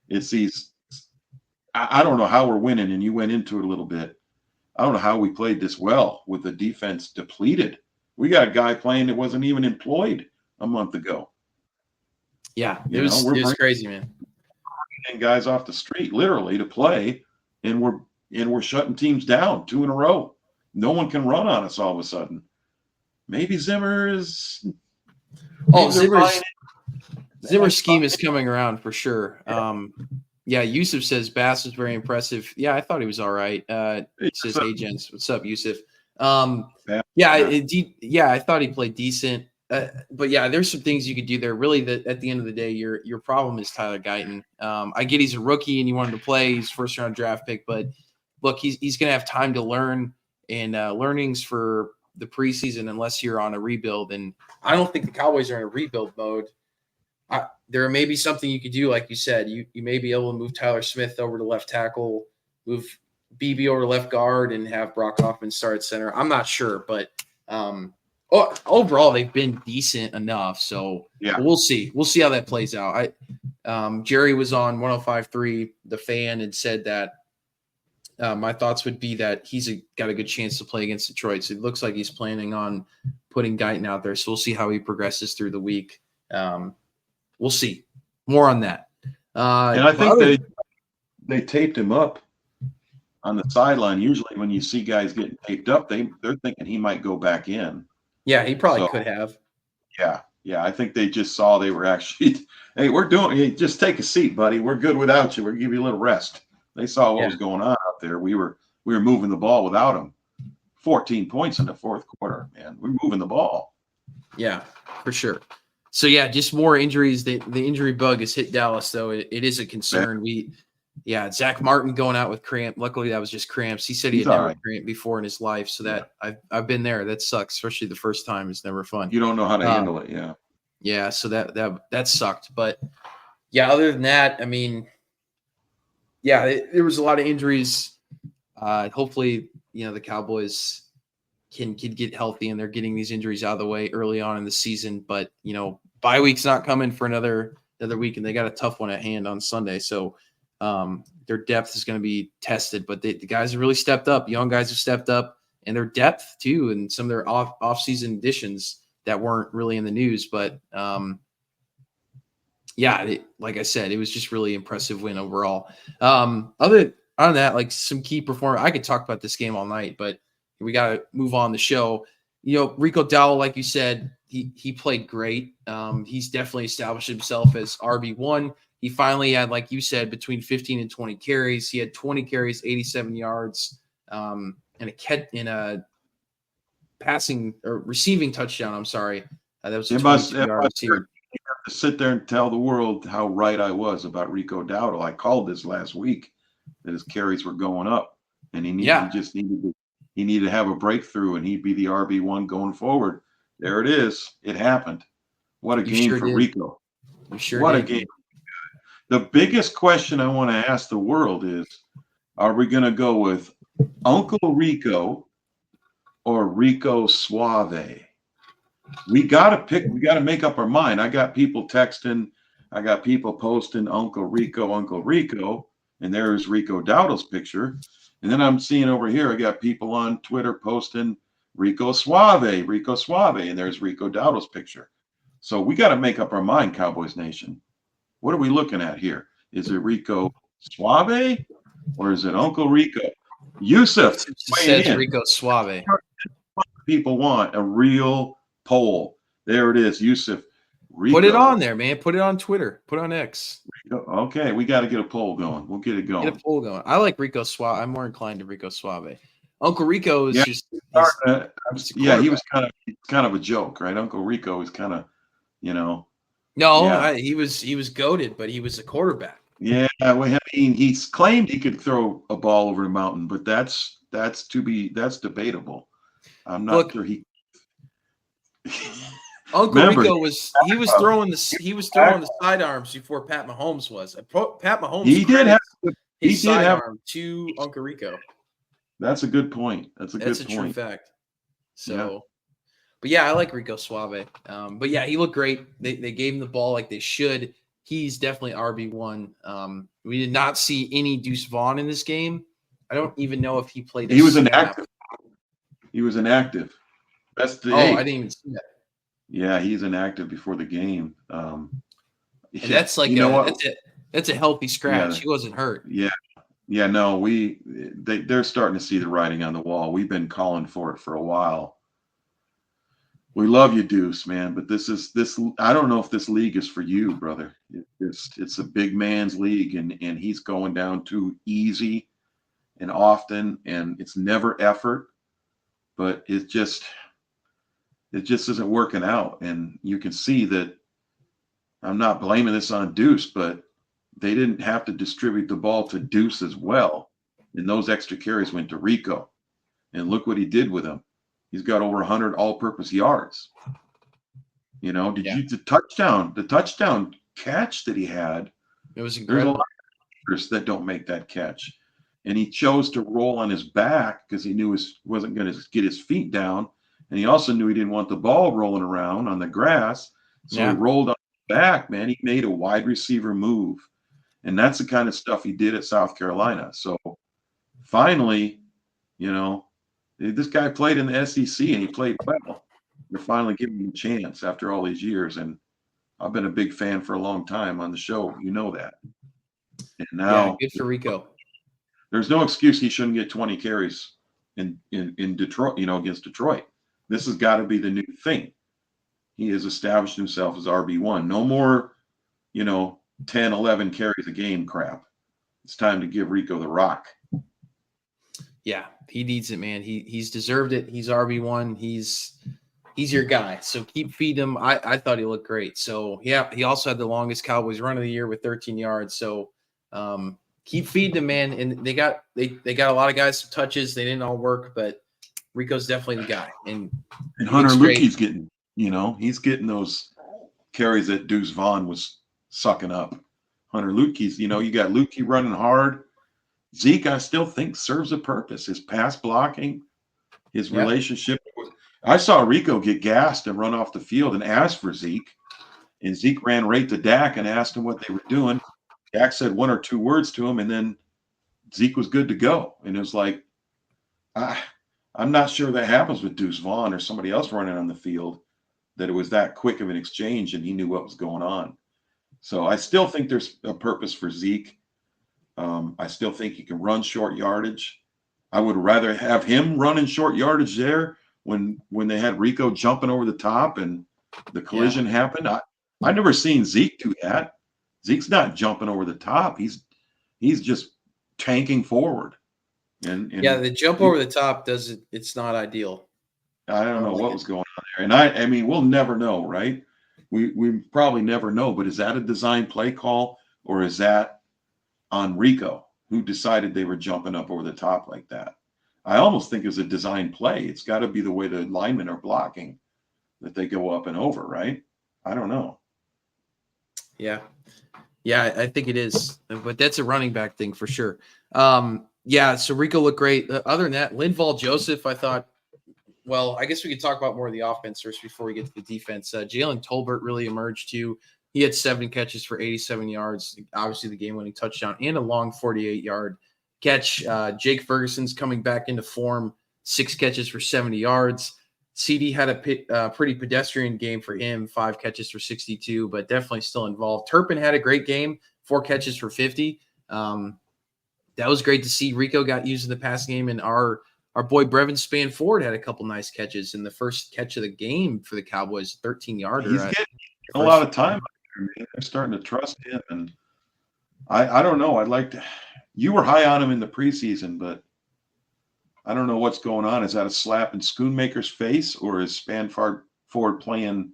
It's these. I don't know how we're winning, and you went into it a little bit. I don't know how we played this well with the defense depleted. We got a guy playing that wasn't even employed a month ago. Yeah, it was crazy, man. And guys off the street literally to play, and we're shutting teams down 2 in a row. No one can run on us all of a sudden. Maybe Zimmer is. Oh, Zimmer's scheme is coming around for sure. Yeah, Yusuf says Bass was very impressive. Yeah, I thought he was all right. It says, "Hey, gents, what's up, Yusuf?" I thought he played decent. But yeah, there's some things you could do there. Really, at the end of the day, your problem is Tyler Guyton. I get he's a rookie and you want him to play. He's first round draft pick, but look, he's going to have time to learn, and learnings for the preseason unless you're on a rebuild. And I don't think the Cowboys are in a rebuild mode. There may be something you could do, like you said. You may be able to move Tyler Smith over to left tackle, move Beebe over to left guard, and have Brock Hoffman start at center. I'm not sure, but overall they've been decent enough. So we'll see. We'll see how that plays out. Jerry was on 105.3 The Fan and said that my thoughts would be that he's got a good chance to play against Detroit. So it looks like he's planning on putting Guyton out there. So we'll see how he progresses through the week. We'll see. More on that. And I think they taped him up on the sideline. Usually when you see guys getting taped up, they're thinking he might go back in. Yeah, he probably could have. Yeah. I think they just saw they were actually, hey, just take a seat, buddy. We're good without you. We'll give you a little rest. They saw what was going on out there. We were moving the ball without him. 14 points in the fourth quarter, man. We're moving the ball. Yeah, for sure. So, yeah, just more injuries. The injury bug has hit Dallas, though. It is a concern. Zach Martin going out with cramp. Luckily, that was just cramps. He said he had never cramp before in his life. So that I've been there. That sucks, especially the first time. It's never fun. You don't know how to handle it, yeah. Yeah, so that sucked. But, yeah, other than that, I mean, there was a lot of injuries. Hopefully, the Cowboys can get healthy and they're getting these injuries out of the way early on in the season. But, bye week's not coming for another week, and they got a tough one at hand on Sunday. So their depth is going to be tested. But the guys have really stepped up. Young guys have stepped up, and their depth too, and some of their off-season additions that weren't really in the news. But like I said, it was just really impressive win overall. Other than that, like some key performance, I could talk about this game all night, but we got to move on the show. Rico Dowdle, like you said, he played great. He's definitely established himself as RB1. He finally had, like you said, between 15 and 20 carries. He had 20 carries, 87 yards, and a passing or receiving touchdown. I'm sorry. That was a 22-yard receiver. You have to sit there and tell the world how right I was about Rico Dowdle. I called this last week that his carries were going up, and he needed to have a breakthrough, and he'd be the RB1 going forward. There it is. It happened. What a game for Rico. What a game. The biggest question I want to ask the world is, are we going to go with Uncle Rico or Rico Suave? We got to pick. We got to make up our mind. I got people texting. I got people posting Uncle Rico, and there's Rico Dowdle's picture. And then I'm seeing over here, I got people on Twitter posting Rico Suave, and there's Rico Dowdle's picture. So we got to make up our mind, Cowboys Nation. What are we looking at here? Is it Rico Suave or is it Uncle Rico? Yusuf says Rico Suave. People want a real poll. There it is, Yusuf. Rico. Put it on there, man. Put it on Twitter. Put it on X. Okay, we got to get a poll going. We'll get it going. Get a poll going. I like Rico Suave. I'm more inclined to Rico Suave. Uncle Rico is just he was kind of a joke, right? Uncle Rico is kind of, No, yeah. he was goated, but he was a quarterback. Yeah, well, I mean, he's claimed he could throw a ball over the mountain, but that's debatable. I'm not sure he. Uncle Rico was throwing the sidearms before Pat Mahomes was. Pat Mahomes did have sidearm to Uncle Rico. That's a good point. That's a true fact. So, But yeah, I like Rico Suave. But yeah, he looked great. They gave him the ball like they should. He's definitely RB1. We did not see any Deuce Vaughn in this game. I don't even know if he played. He was inactive. He was inactive. That's the. I didn't even see that. Yeah, he's inactive before the game. And that's like that's a healthy scratch. Yeah. He wasn't hurt. Yeah, no, they're starting to see the writing on the wall. We've been calling for it for a while. We love you, Deuce, man, but this. I don't know if this league is for you, brother. It's a big man's league, and he's going down too easy and often, and it's never effort, but it just isn't working out. And you can see that. I'm not blaming this on Deuce, but they didn't have to distribute the ball to Deuce as well. And those extra carries went to Rico. And look what he did with them. He's got over 100 all-purpose yards. The touchdown catch that he had. It was incredible. There's a lot of players that don't make that catch. And he chose to roll on his back because he knew he wasn't going to get his feet down. And he also knew he didn't want the ball rolling around on the grass. So he rolled on his back, man. He made a wide receiver move. And that's the kind of stuff he did at South Carolina. So finally, this guy played in the SEC and he played well. They're finally giving him a chance after all these years. And I've been a big fan for a long time on the show. You know that. And now, good for Rico. There's no excuse he shouldn't get 20 carries in Detroit, against Detroit. This has got to be the new thing. He has established himself as RB1. No more, 10, 11 carries a game crap. It's time to give Rico the rock. Yeah, he needs it, man. He's deserved it. He's RB1. He's your guy. So keep feeding him. I thought he looked great. So yeah, he also had the longest Cowboys run of the year with 13 yards. So keep feeding him, man. And they got a lot of guys some touches. They didn't all work, but Rico's definitely the guy. And Hunter Lukey's getting, he's getting those carries that Deuce Vaughn was sucking up. Hunter Lukey's, you got Lukey running hard. Zeke, I still think, serves a purpose. His pass blocking, his relationship. I saw Rico get gassed and run off the field and ask for Zeke. And Zeke ran right to Dak and asked him what they were doing. Dak said one or two words to him, and then Zeke was good to go. And it was like, I'm not sure that happens with Deuce Vaughn or somebody else running on the field, that it was that quick of an exchange and he knew what was going on. So I still think there's a purpose for Zeke. I still think he can run short yardage. I would rather have him running short yardage there when they had Rico jumping over the top and the collision happened. I never seen Zeke do that. Zeke's not jumping over the top. He's just tanking forward. And the jump over the top it's not ideal. I don't know what was going on there. And I mean, we'll never know, right? We probably never know, but is that a design play call or is that on Rico, who decided they were jumping up over the top like that? I almost think it's a design play. It's got to be the way the linemen are blocking that they go up and over, right? I don't know. Yeah, I think it is, but that's a running back thing for sure. So Rico looked great. Other than that, Linval Joseph, I thought, well, I guess we could talk about more of the offense first before we get to the defense. Jalen Tolbert really emerged too. He had 7 catches for 87 yards, obviously the game-winning touchdown, and a long 48-yard catch. Jake Ferguson's coming back into form. 6 catches for 70 yards. CD had a pretty pedestrian game for him, 5 catches for 62, but definitely still involved. Turpin had a great game, 4 catches for 50. That was great to see. Rico got used in the pass game, and our boy Brevin Spanford had a couple nice catches in the first catch of the game for the Cowboys, 13-yarder. He's getting a lot of time. They're starting to trust him, and I don't know. I'd like to. You were high on him in the preseason, but I don't know what's going on. Is that a slap in Schoonmaker's face, or is Spanford playing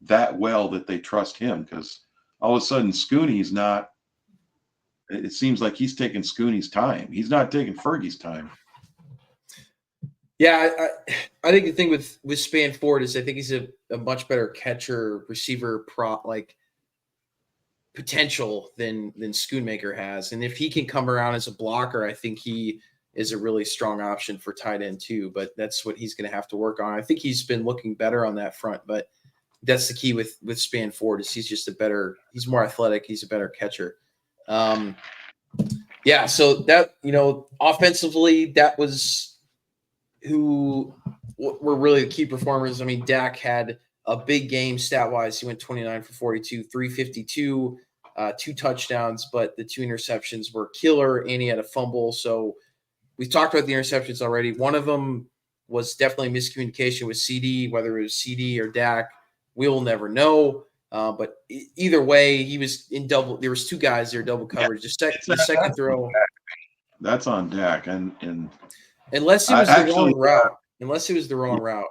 that well that they trust him? Because all of a sudden, Scooney's not. It seems like he's taking Scooney's time. He's not taking Fergie's time. Yeah, I think the thing with Spanford is I think he's a much better catcher, receiver, potential than Schoonmaker has. And if he can come around as a blocker, I think he is a really strong option for tight end too. But that's what he's going to have to work on. I think he's been looking better on that front, but that's the key with Spanford is he's just he's more athletic. He's a better catcher. Yeah. So that, offensively, that was who were really the key performers. I mean, Dak had a big game stat-wise. He went 29 for 42, 352, 2 touchdowns, but the 2 interceptions were killer, and he had a fumble. So we've talked about the interceptions already. One of them was definitely miscommunication with CD, whether it was CD or Dak. We will never know. But either way, he was in double. There was 2 guys there, double coverage. The second throw. That's on Dak, and unless it was the wrong route. Unless it was the wrong route.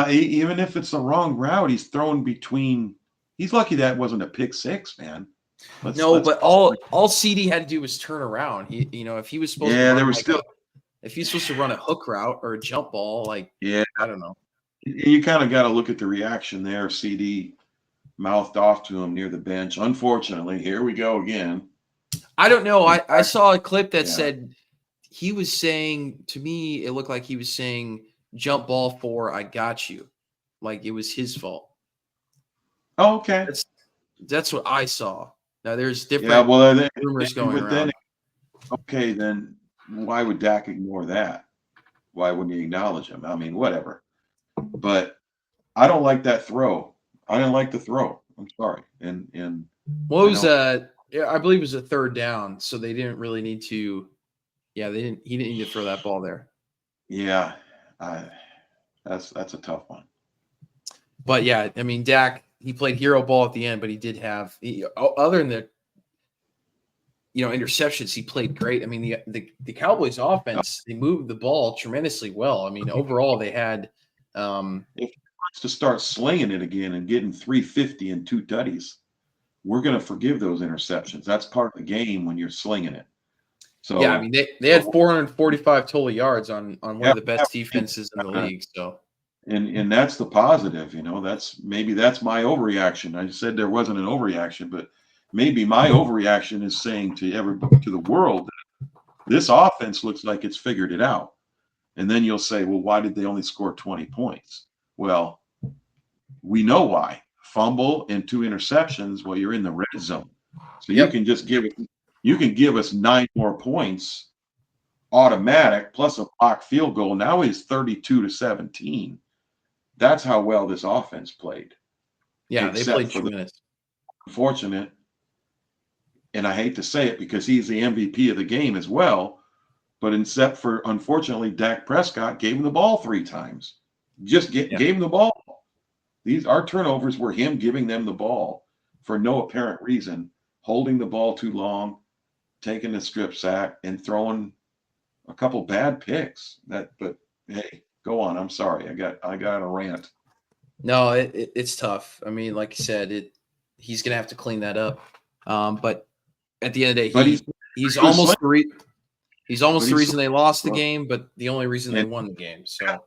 Even if it's the wrong route, he's thrown between. He's lucky that wasn't a pick 6, man. But all CD had to do was turn around. If he was supposed to if he's supposed to run a hook route or a jump ball, I don't know. You kind of got to look at the reaction there. CD mouthed off to him near the bench. Unfortunately, here we go again. I don't know. I saw a clip that said he was saying, to me, it looked like he was saying jump ball for I got you. Like it was his fault. Oh, okay. That's what I saw. Now there's different rumors going around. Then why would Dak ignore that? Why wouldn't he acknowledge him? I mean, whatever. But I don't like that throw. I didn't like the throw. I'm sorry. And what was I believe it was a 3rd down, so they didn't really need to. Yeah, he didn't need to throw that ball there. Yeah, that's a tough one. But yeah, I mean, Dak, he played hero ball at the end, but he did have other than the interceptions, he played great. I mean, the Cowboys offense, they moved the ball tremendously well. I mean, overall they had if he wants to start slinging it again and getting 350 and 2 tutties, we're going to forgive those interceptions. That's part of the game when you're slinging it. So yeah, I mean they had 445 total yards on one of the best defenses in the league. So and that's the positive, that's my overreaction. I said there wasn't an overreaction, but maybe my overreaction is saying to everybody, to the world, that this offense looks like it's figured it out. And then you'll say, well, why did they only score 20 points? Well, we know why. Fumble and 2 interceptions. Well, you're in the red zone. So you can just give us 9 more points automatic plus a block field goal. Now it's 32-17. That's how well this offense played. Yeah, they played tremendous. Unfortunate, and I hate to say it because he's the MVP of the game as well, but except for, unfortunately, Dak Prescott gave him the ball 3 times. Gave him the ball. Our turnovers were him giving them the ball for no apparent reason, holding the ball too long, taking a strip sack, and throwing a couple bad picks. But hey, go on. I'm sorry. I got a rant. No, it's tough. I mean, like you said, he's gonna have to clean that up. But at the end of the day, he's almost the reason they lost the game, but the only reason they won the game. So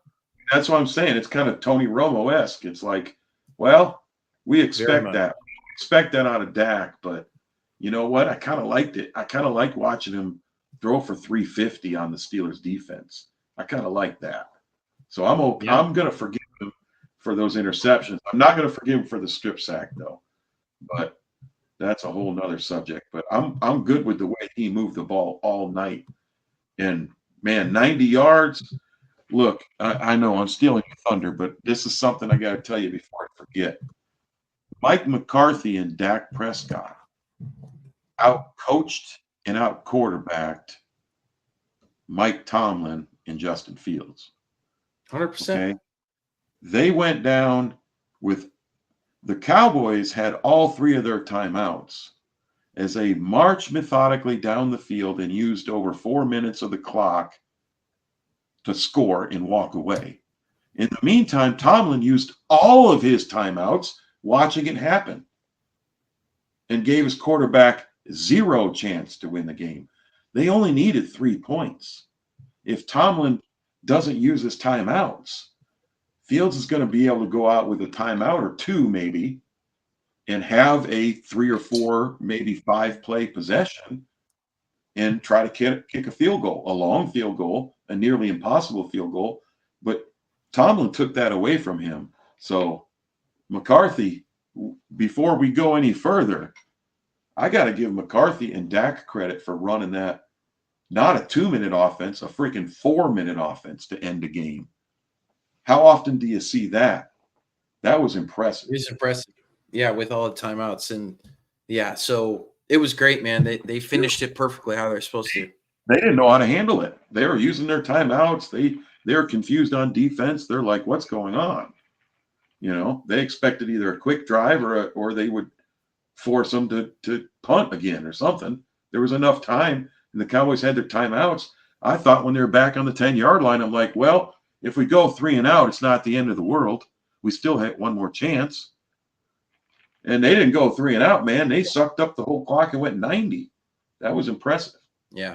that's what I'm saying. It's kind of Tony Romo-esque. It's like, well, we expect that. We expect that out of Dak, but you know what? I kind of liked it. I kind of like watching him throw for 350 on the Steelers defense. I kind of like that. So I'm okay. I'm going to forgive him for those interceptions. I'm not going to forgive him for the strip sack, though. But that's a whole nother subject. But I'm good with the way he moved the ball all night. And Man, 90 yards. Look, I know I'm stealing your thunder, but this is something I got to tell you before I forget. Mike McCarthy and Dak Prescott out-coached and out-quarterbacked Mike Tomlin and Justin Fields. 100%. Okay? They went down with the Cowboys had all three of their timeouts as they marched methodically down the field and used over 4 minutes of the clock to score and walk away. In the meantime, Tomlin used all of his timeouts watching it happen and gave his quarterback zero chance to win the game. They only needed 3 points. If Tomlin doesn't use his timeouts, Fields is going to be able to go out with a timeout or two maybe and have a 3 or 4, maybe 5 play possession and try to kick a field goal, a long field goal, a nearly impossible field goal. But Tomlin took that away from him. So McCarthy, before we go any further, I got to give McCarthy and Dak credit for running that, not a 2-minute offense, a freaking 4-minute offense to end the game. How often do you see that? That was impressive. It was impressive. Yeah, with all the timeouts. And yeah, so it was great, man. They finished it perfectly how they're supposed to. They didn't know how to handle it. They were using their timeouts. They were confused on defense. They're like, what's going on? You know, they expected either a quick drive or they would force them to punt again or something. There was enough time, and the Cowboys had their timeouts. I thought when they were back on the 10-yard line, I'm like, well, if we go 3 and out, it's not the end of the world. We still had one more chance. And they didn't go 3 and out, man. They sucked up the whole clock and went 90. That was impressive. Yeah.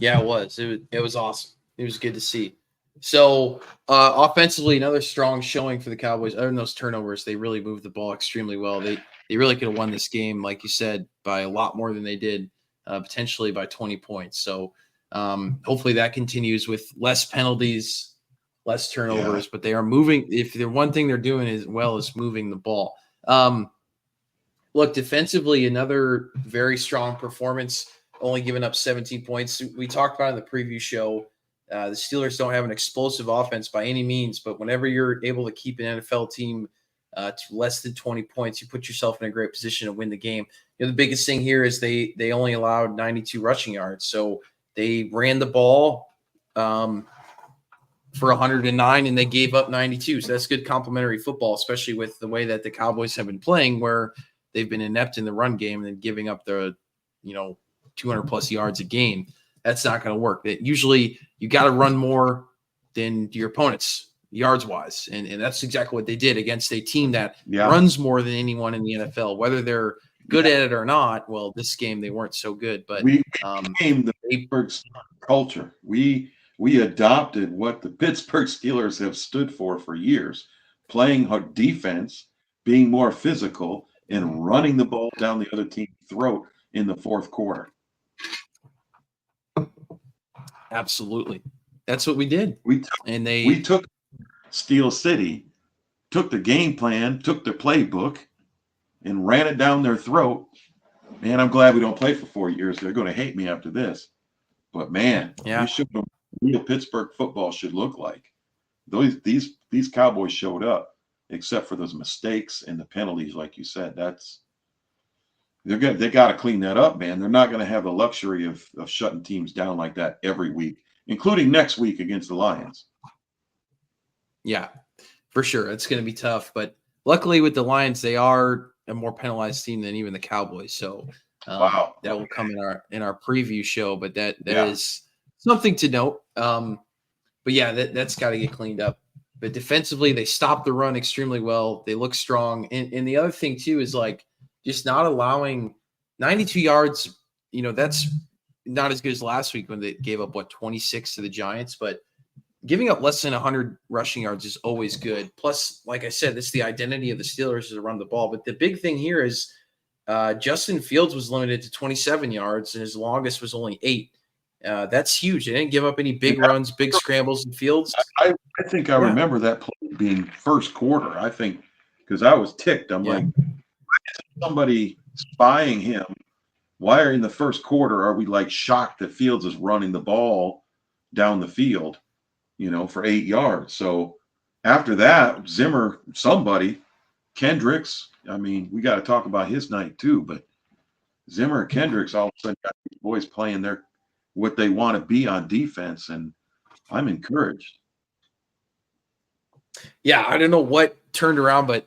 Yeah, it was. It was awesome. It was good to see. So offensively, another strong showing for the Cowboys. Other than those turnovers, they really moved the ball extremely well. They really could have won this game, like you said, by a lot more than they did, potentially by 20 points. So hopefully that continues with less penalties, less turnovers, but they are moving. If the one thing they're doing is moving the ball. Look, defensively, another very strong performance, only giving up 17 points. We talked about it in the preview show. The Steelers don't have an explosive offense by any means, but whenever you're able to keep an NFL team to less than 20 points, you put yourself in a great position to win the game. You know, the biggest thing here is they only allowed 92 rushing yards. So they ran the ball for 109 and they gave up 92. So that's good complementary football, especially with the way that the Cowboys have been playing, where they've been inept in the run game and then giving up the, 200 plus yards a game. That's not going to work. Usually you got to run more than your opponents yards wise. And that's exactly what they did against a team that runs more than anyone in the NFL, whether they're good at it or not. Well, this game, they weren't so good, but we became the Pittsburgh culture. We adopted what the Pittsburgh Steelers have stood for years, playing defense, being more physical, and running the ball down the other team's throat in the fourth quarter. Absolutely. That's what we did. We took Steel City, took the game plan, took the playbook, and ran it down their throat. Man, I'm glad we don't play for 4 years. They're going to hate me after this. But man, we showed them what real Pittsburgh football should look like. These Cowboys showed up, except for those mistakes and the penalties, like you said. They got to clean that up, man. They're not going to have the luxury of shutting teams down like that every week, including next week against the Lions. Yeah, for sure. It's going to be tough. But luckily with the Lions, they are a more penalized team than even the Cowboys. So that will come in our preview show. But that is something to note. But yeah, that's got to get cleaned up. But defensively, they stopped the run extremely well. They look strong. And the other thing, too, is like just not allowing 92 yards. That's not as good as last week when they gave up, 26 to the Giants. But giving up less than 100 rushing yards is always good. Plus, like I said, this is the identity of the Steelers is to run the ball. But the big thing here is Justin Fields was limited to 27 yards, and his longest was only 8. That's huge. They didn't give up any big runs, big scrambles in Fields. I think I remember that play being first quarter. I think because I was ticked. I'm like, somebody spying him Why are in the first quarter are we like shocked that Fields is running the ball down the field, for 8 yards? So after that, Zimmer, somebody, Kendricks, I mean, we got to talk about his night too, but Zimmer and Kendricks all of a sudden got these boys playing what they want to be on defense, and I'm encouraged. Yeah, I don't know what turned around, but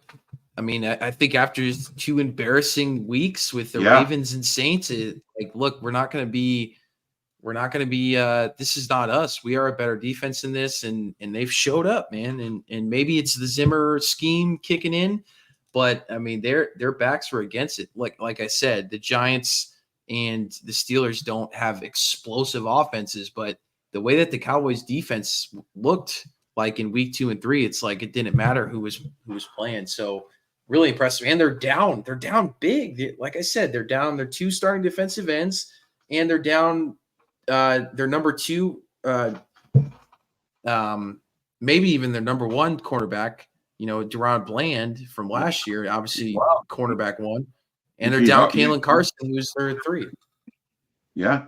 I mean, I think after 2 embarrassing weeks with the Ravens and Saints, look, we're not going to be. This is not us. We are a better defense than this, and they've showed up, man. And maybe it's the Zimmer scheme kicking in, but I mean, their backs were against it. Like I said, the Giants and the Steelers don't have explosive offenses, but the way that the Cowboys defense looked like in week 2 and 3, it's like it didn't matter who was playing. So really impressive. And they're down big. Like I said, they're down their 2 starting defensive ends, and they're down their number 2, maybe even their number 1 cornerback, Deron Bland from last year, obviously cornerback 1. And they're down Kalen Carson, who's their 3. Yeah.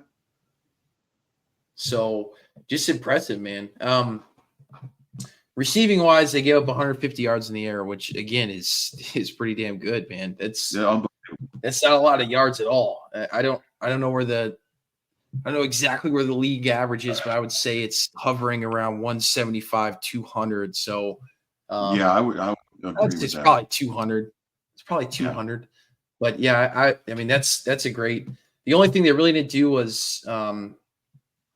So just impressive, man. Receiving wise, they gave up 150 yards in the air, which again is pretty damn good, man. That's not a lot of yards at all. I don't know exactly where the league average is, but I would say it's hovering around 175, 200. So I would agree with it's that. probably 200. It's probably 200. Yeah. But yeah, I mean that's a great. The only thing they really didn't do was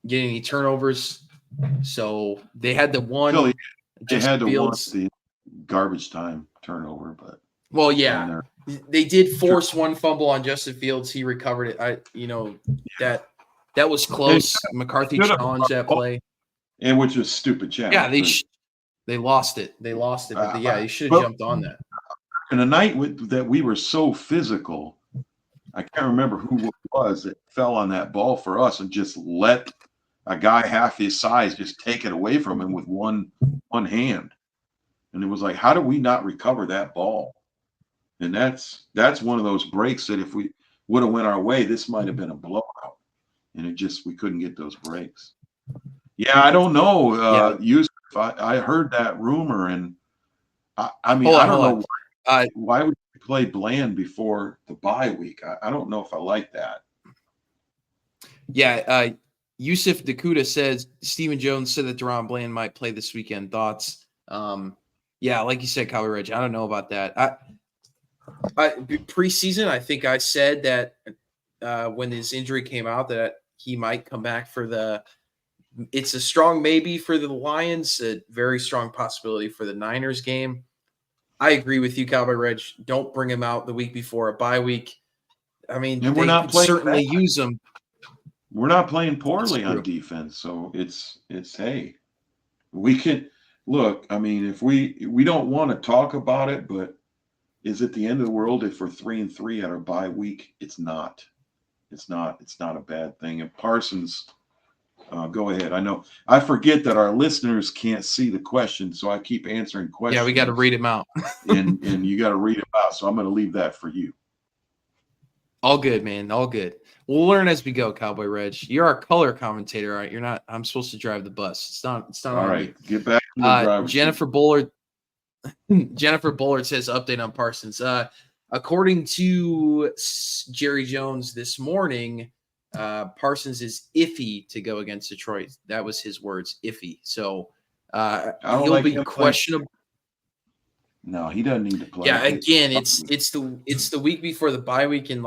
get any turnovers. So they had the one. They had to watch the garbage time turnover, but they did force one fumble on Justin Fields. He recovered it. That was close. McCarthy challenged that play, and which was stupid challenge. Yeah, they lost it. But they should have jumped on that. And a night that we were so physical, I can't remember who it was that fell on that ball for us and just let a guy half his size just take it away from him with one hand. And it was like, how do we not recover that ball? And that's one of those breaks that if we would have went our way, this might have been a blowout. And we couldn't get those breaks. Yeah, I don't know. Yusuf, I heard that rumor, and I mean, I don't know why would you play Bland before the bye week? I don't know if I like that. Yeah, Yusuf Dakuda says Stephen Jones said that Deron Bland might play this weekend. Thoughts? Yeah, like you said, Cowboy Reg, I don't know about that. Preseason, I think I said that when his injury came out that he might come back it's a strong maybe for the Lions, a very strong possibility for the Niners game. I agree with you, Cowboy Reg. Don't bring him out the week before a bye week. I mean, and we're not playing certainly use them. We're not playing poorly on defense, so it's hey, we can look. I mean, if we don't want to talk about it, but is it the end of the world if we're 3-3 at our bye week? It's not. It's not a bad thing. And Parsons, go ahead. I know I forget that our listeners can't see the question, so I keep answering questions. Yeah, we got to read them out, and you got to read them out. So I'm going to leave that for you. All good, man. All good. We'll learn as we go, Cowboy Reg. You're our color commentator, right? You're not. I'm supposed to drive the bus. It's not. All right. Get back to the driver. Jennifer Bullard. Jennifer Bullard says update on Parsons. According to Jerry Jones this morning, Parsons is iffy to go against Detroit. That was his words, iffy. So he'll be questionable. No, he doesn't need to play. Yeah, again, it's the week before the bye week, and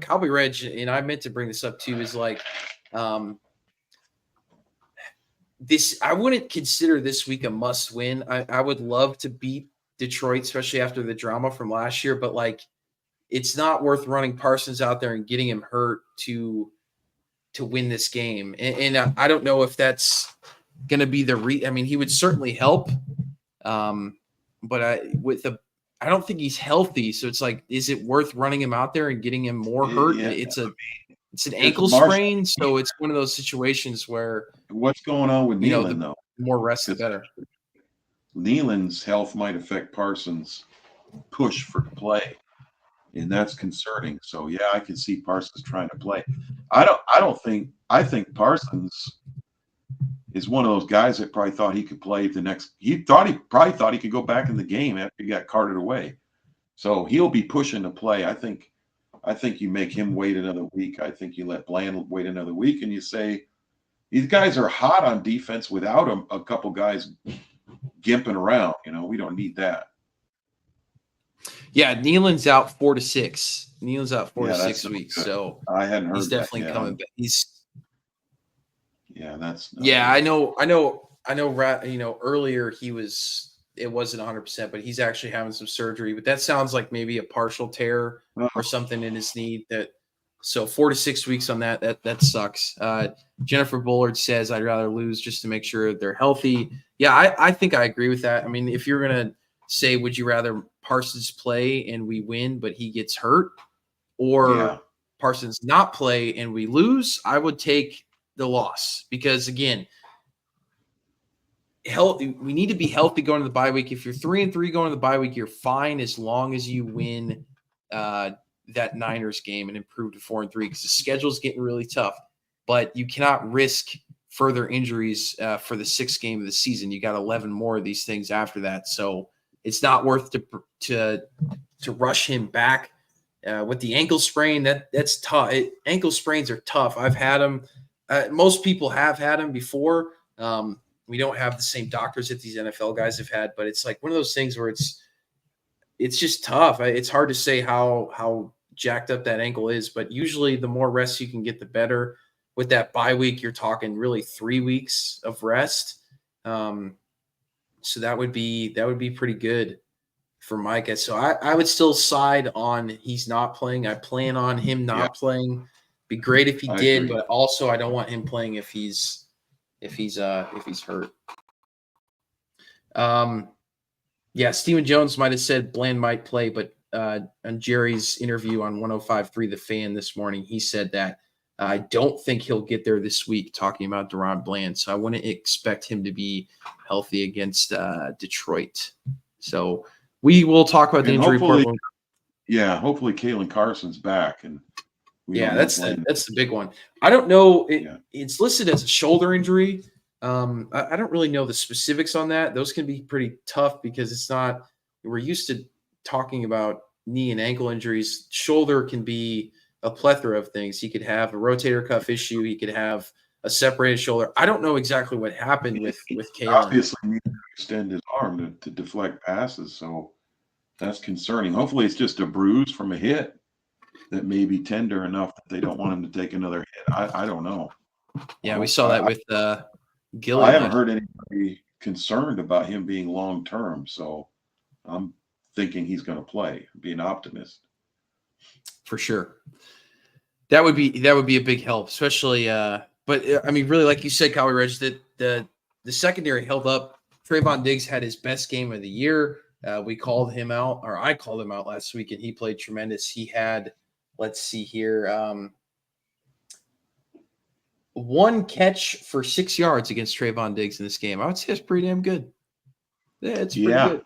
Cowboy Reg, and I meant to bring this up too, is this. I wouldn't consider this week a must win. I would love to beat Detroit, especially after the drama from last year, but it's not worth running Parsons out there and getting him hurt to win this game. And I don't know if that's going to be I mean, he would certainly help. But I don't think he's healthy. So it's is it worth running him out there and getting him more hurt? Yeah, it's an ankle sprain. So it's one of those situations where what's going on with Nealon, though? The more rest, the better. Nealon's health might affect Parsons' push for play. and that's concerning. So yeah, I can see Parsons trying to play. I think Parsons is one of those guys that probably thought he could play he probably thought he could go back in the game after he got carted away. So he'll be pushing to play. I think you make him wait another week. I think you let Bland wait another week, and you say these guys are hot on defense without a couple guys gimping around. We don't need that. Yeah, Nealon's out 4 to 6. Nealon's out 4 to 6 weeks, so I hadn't heard he's definitely that. coming back. I know. Earlier it wasn't 100%, but he's actually having some surgery. But that sounds like maybe a partial tear or something in his knee. So 4 to 6 weeks on that sucks. Jennifer Bullard says I'd rather lose just to make sure they're healthy. Yeah, I think I agree with that. I mean, if you're gonna say, would you rather Parsons play and we win, but he gets hurt, or Parsons not play and we lose? I would take the loss because, again, we need to be healthy going to the bye week. If you're 3-3 going to the bye week, you're fine as long as you win that Niners game and improve to 4-3 because the schedule's getting really tough. But you cannot risk further injuries for the 6th game of the season. You got 11 more of these things after that, so it's not worth to rush him back with the ankle sprain. That's tough. Ankle sprains are tough. I've had them. Most people have had them before. We don't have the same doctors that these NFL guys have had, but it's like one of those things where it's just tough. It's hard to say how jacked up that ankle is, but usually the more rest you can get, the better. With that bye week, you're talking really 3 weeks of rest. So that would be pretty good for Micah. So I would still side on he's not playing. I plan on him not playing. Be great if he did, but also I don't want him playing if he's hurt. Stephen Jones might have said Bland might play, but on Jerry's interview on 105.3 The Fan this morning, he said that I don't think he'll get there this week, talking about Deron Bland. So I wouldn't expect him to be healthy against Detroit. So we will talk about the injury report. Hopefully Kalen Carson's back. And that's the big one. I don't know. It's listed as a shoulder injury. I don't really know the specifics on that. Those can be pretty tough because it's not – we're used to talking about knee and ankle injuries. Shoulder can be a plethora of things. He could have a rotator cuff issue. He could have a separated shoulder. I don't know exactly what happened with Kalen. Obviously needs to extend his arm to deflect passes, so that's concerning. Hopefully it's just a bruise from a hit that may be tender enough that they don't want him to take another hit. I don't know. Yeah, we saw that with Gilliam. I haven't heard anybody concerned about him being long-term, so I'm thinking he's going to play, be an optimist. For sure. That would be a big help, especially but I mean, really, like you said, Cowboy Reg, that the secondary held up. Trayvon Diggs had his best game of the year. We called him out, or I called him out last week, and he played tremendous. He had, let's see here, 1 catch for 6 yards against Trayvon Diggs in this game. I would say it's pretty damn good. Yeah, it's pretty good.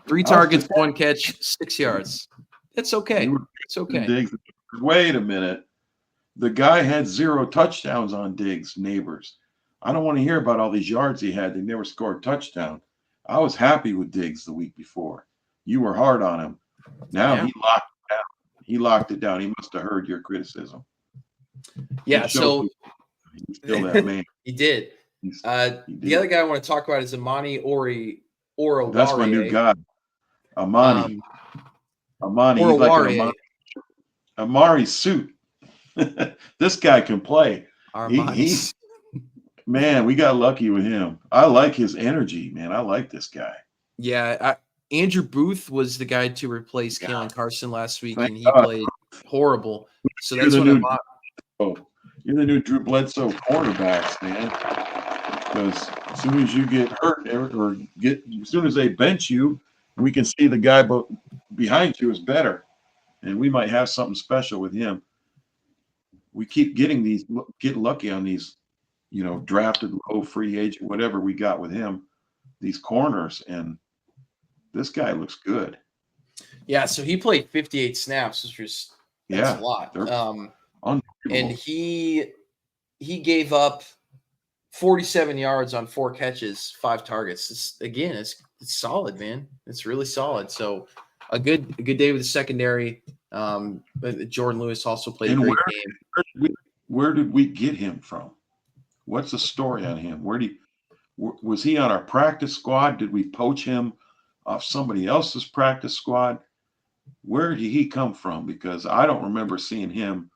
3 targets, 1 catch, 6 yards. It's okay. It's okay. Diggs, wait a minute. The guy had 0 touchdowns on Diggs' neighbors. I don't want to hear about all these yards he had. They never scored a touchdown. I was happy with Diggs the week before. You were hard on him. Now he locked it down. He locked it down. He must have heard your criticism. Yeah, so he's still that man. He did. The other guy I want to talk about is Amani Oruwariye. That's my new guy. Amani. He's like Amari suit. This guy can play. Man, we got lucky with him. I like his energy, man. I like this guy. Yeah, Andrew Booth was the guy to replace Kalen Carson last week, and he played horrible. So that's what you're the new Drew Bledsoe quarterbacks, man. Because as soon as you get hurt as soon as they bench you, we can see the guy behind you is better, and we might have something special with him. We keep get lucky on these, drafted low free agent, whatever we got with him, these corners, and this guy looks good. Yeah, so he played 58 snaps, which was that's a lot. And he gave up 47 yards on 4 catches, 5 targets. It's solid, man. It's really solid. So a good day with the secondary. But Jordan Lewis also played a great game. Where did we get him from? What's the story on him? Was he on our practice squad? Did we poach him off somebody else's practice squad? Where did he come from? Because I don't remember seeing him.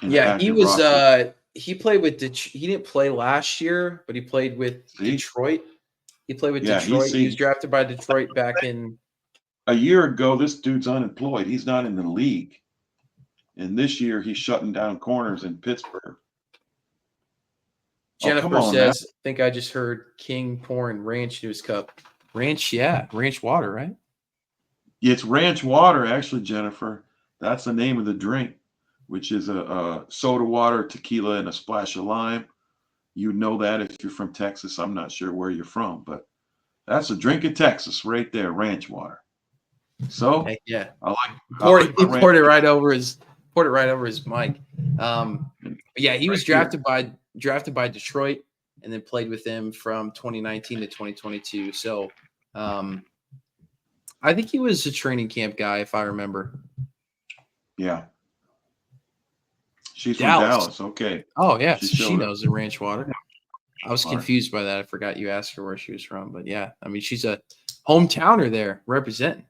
He was. He played with he didn't play last year, but he played with Detroit. He played with Detroit. He was drafted by Detroit back in a year ago. This dude's unemployed. He's not in the league. And this year he's shutting down corners in Pittsburgh. Jennifer says, I think I just heard King pouring ranch into his cup. Ranch water, right? It's ranch water, actually, Jennifer. That's the name of the drink, which is a soda water, tequila, and a splash of lime. You know that if you're from Texas. I'm not sure where you're from, but that's a drink of Texas right there, ranch water. So I like poured it right over his mic. He was drafted by Detroit and then played with them from 2019 to 2022. So I think he was a training camp guy, if I remember. Yeah. She's from Dallas. Okay. Oh, yeah. She knows the ranch water. I was confused by that. I forgot you asked her where she was from. But, yeah, I mean, she's a hometowner there representing.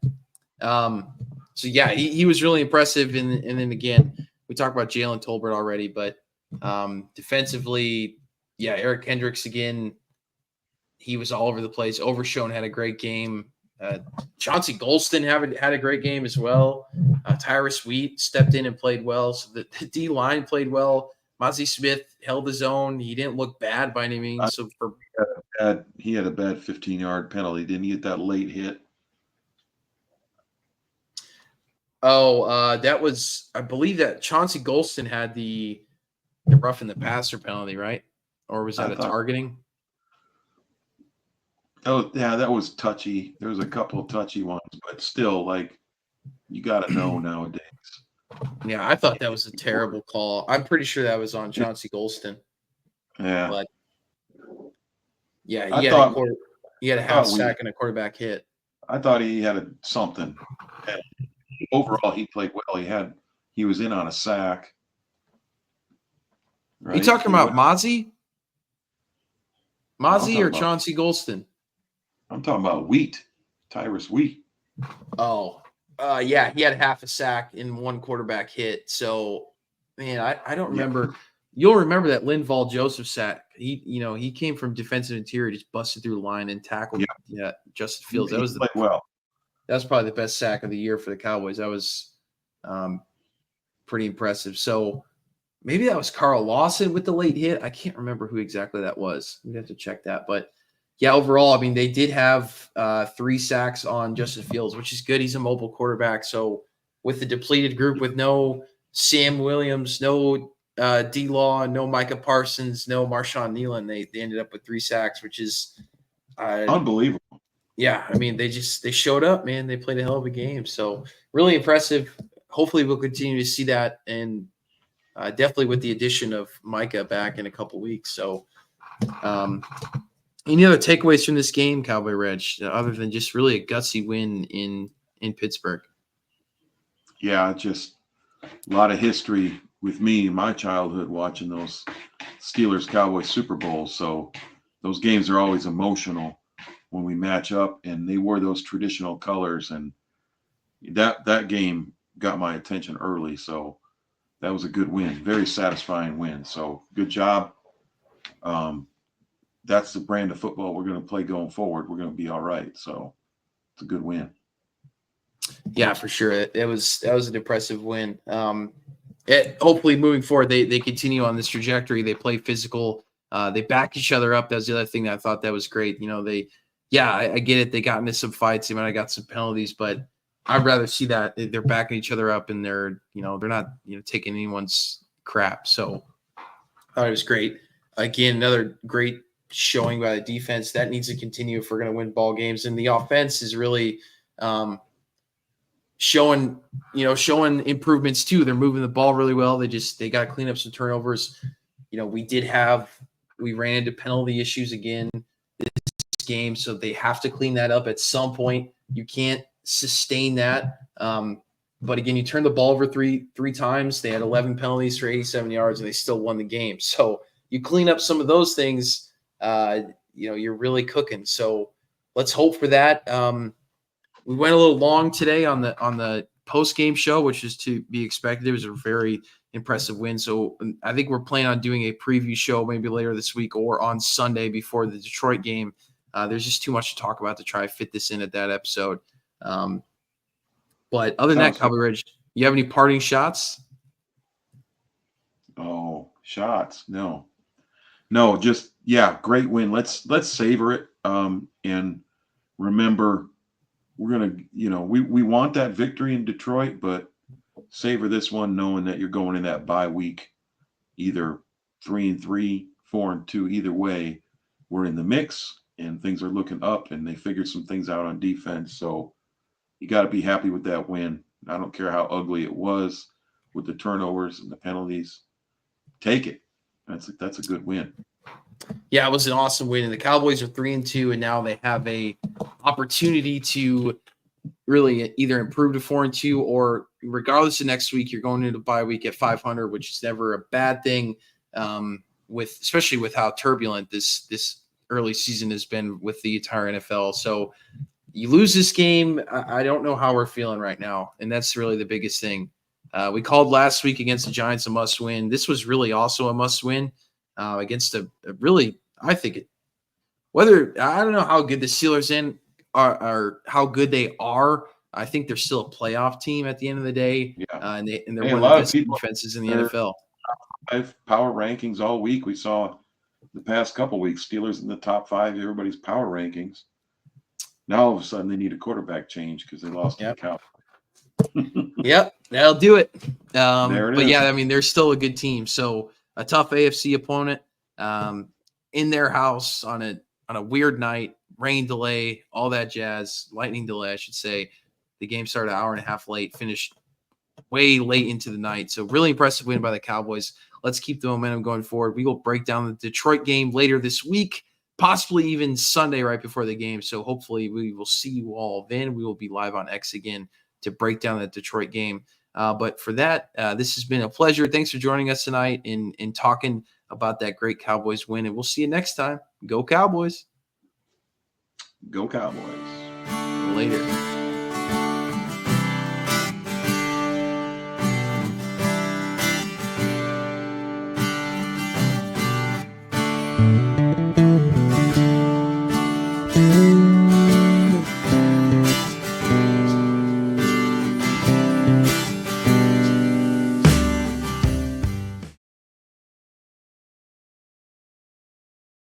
He was really impressive. And then, again, we talked about Jalen Tolbert already. But defensively, Eric Kendricks, again, he was all over the place. Overshown had a great game. Chauncey Golston had a great game as well. Tyrus Wheat stepped in and played well. So the D-line played well. Mozzie Smith held his own. He didn't look bad by any means. So he had a bad 15-yard penalty. Didn't he get that late hit? That was, I believe that Chauncey Golston had the roughing the passer penalty, right? Or was that targeting? Oh, yeah, that was touchy. There was a couple of touchy ones, but still, you got to know nowadays. Yeah, I thought that was a terrible call. I'm pretty sure that was on Chauncey Golston. Yeah. But, he had a half sack and a quarterback hit. I thought he had something. And overall, he played well. He was in on a sack. Right? You talking about Mozzie? Mozzie or Chauncey Golston? I'm talking about Wheat, Tyrus Wheat. He had half a sack in one quarterback hit. So, man, I don't remember. You'll remember that Linval Joseph sack. He came from defensive interior, just busted through the line and tackled Justin Fields. That was that was probably the best sack of the year for the Cowboys. That was pretty impressive. So maybe that was Carl Lawson with the late hit. I can't remember who exactly that was. We'd have to check that, but. Yeah, overall, I mean, they did have 3 sacks on Justin Fields, which is good. He's a mobile quarterback. So with the depleted group, with no Sam Williams, no D-Law, no Micah Parsons, no Marshawn Nealon, they ended up with 3 sacks, which is unbelievable. Yeah, I mean, they showed up, man. They played a hell of a game. So really impressive. Hopefully we'll continue to see that, and definitely with the addition of Micah back in a couple weeks. So any other takeaways from this game, Cowboy Reg, other than just really a gutsy win in Pittsburgh? Yeah, just a lot of history with me in my childhood watching those Steelers-Cowboys Super Bowls. So those games are always emotional when we match up, and they wore those traditional colors, and that game got my attention early. So that was a good win, very satisfying win. So good job. That's the brand of football we're going to play going forward. We're going to be all right. So it's a good win. Yeah, for sure. That was an impressive win. Hopefully moving forward, they continue on this trajectory. They play physical. They back each other up. That was the other thing that I thought that was great. I get it. They got into some fights. They might have got some penalties, but I'd rather see that they're backing each other up and they're not taking anyone's crap. So I thought it was great. Again, another great showing by the defense that needs to continue if we're going to win ball games. And the offense is really showing improvements too. They're moving the ball really well. They got to clean up some turnovers. We ran into penalty issues again this game, so they have to clean that up at some point. You can't sustain that. But again, you turn the ball over three times. They had 11 penalties for 87 yards, and they still won the game. So you clean up some of those things, you're really cooking. So let's hope for that. We went a little long today on the post-game show, which is to be expected. It was a very impressive win. So I think we're planning on doing a preview show maybe later this week or on Sunday before the Detroit game. There's just too much to talk about to try to fit this in at that episode. But other than that, Cowboy Ridge, you have any parting shots? Oh, shots. No, just, great win. Let's savor it. And remember, we're going to, we want that victory in Detroit, but savor this one knowing that you're going in that bye week, either 3-3, 4-2, either way, we're in the mix and things are looking up and they figured some things out on defense. So you got to be happy with that win. I don't care how ugly it was with the turnovers and the penalties. Take it. That's a good win. Yeah, it was an awesome win. And the Cowboys are 3-2, and now they have a opportunity to really either improve to 4-2, or regardless of next week, you're going into the bye week at 500, which is never a bad thing. Especially with how turbulent this early season has been with the entire NFL. So you lose this game, I don't know how we're feeling right now, and that's really the biggest thing. We called last week against the Giants a must-win. This was really also a must-win against a really, I think, I don't know how good the Steelers are how good they are. I think they're still a playoff team at the end of the day, and they're one of the best defenses in the NFL. 5 power rankings all week. We saw the past couple weeks, Steelers in the top 5, everybody's power rankings. Now all of a sudden they need a quarterback change because they lost to the Cowboys. Yep, that'll do it. There it is. Yeah, I mean, they're still a good team. So a tough AFC opponent in their house on a weird night, rain delay, all that jazz, lightning delay, I should say. The game started an hour and a half late, finished way late into the night. So really impressive win by the Cowboys. Let's keep the momentum going forward. We will break down the Detroit game later this week, possibly even Sunday right before the game. So hopefully we will see you all then. We will be live on X again to break down the Detroit game. But for that, this has been a pleasure. Thanks for joining us tonight in talking about that great Cowboys win. And we'll see you next time. Go Cowboys. Go Cowboys. Later. Thank you.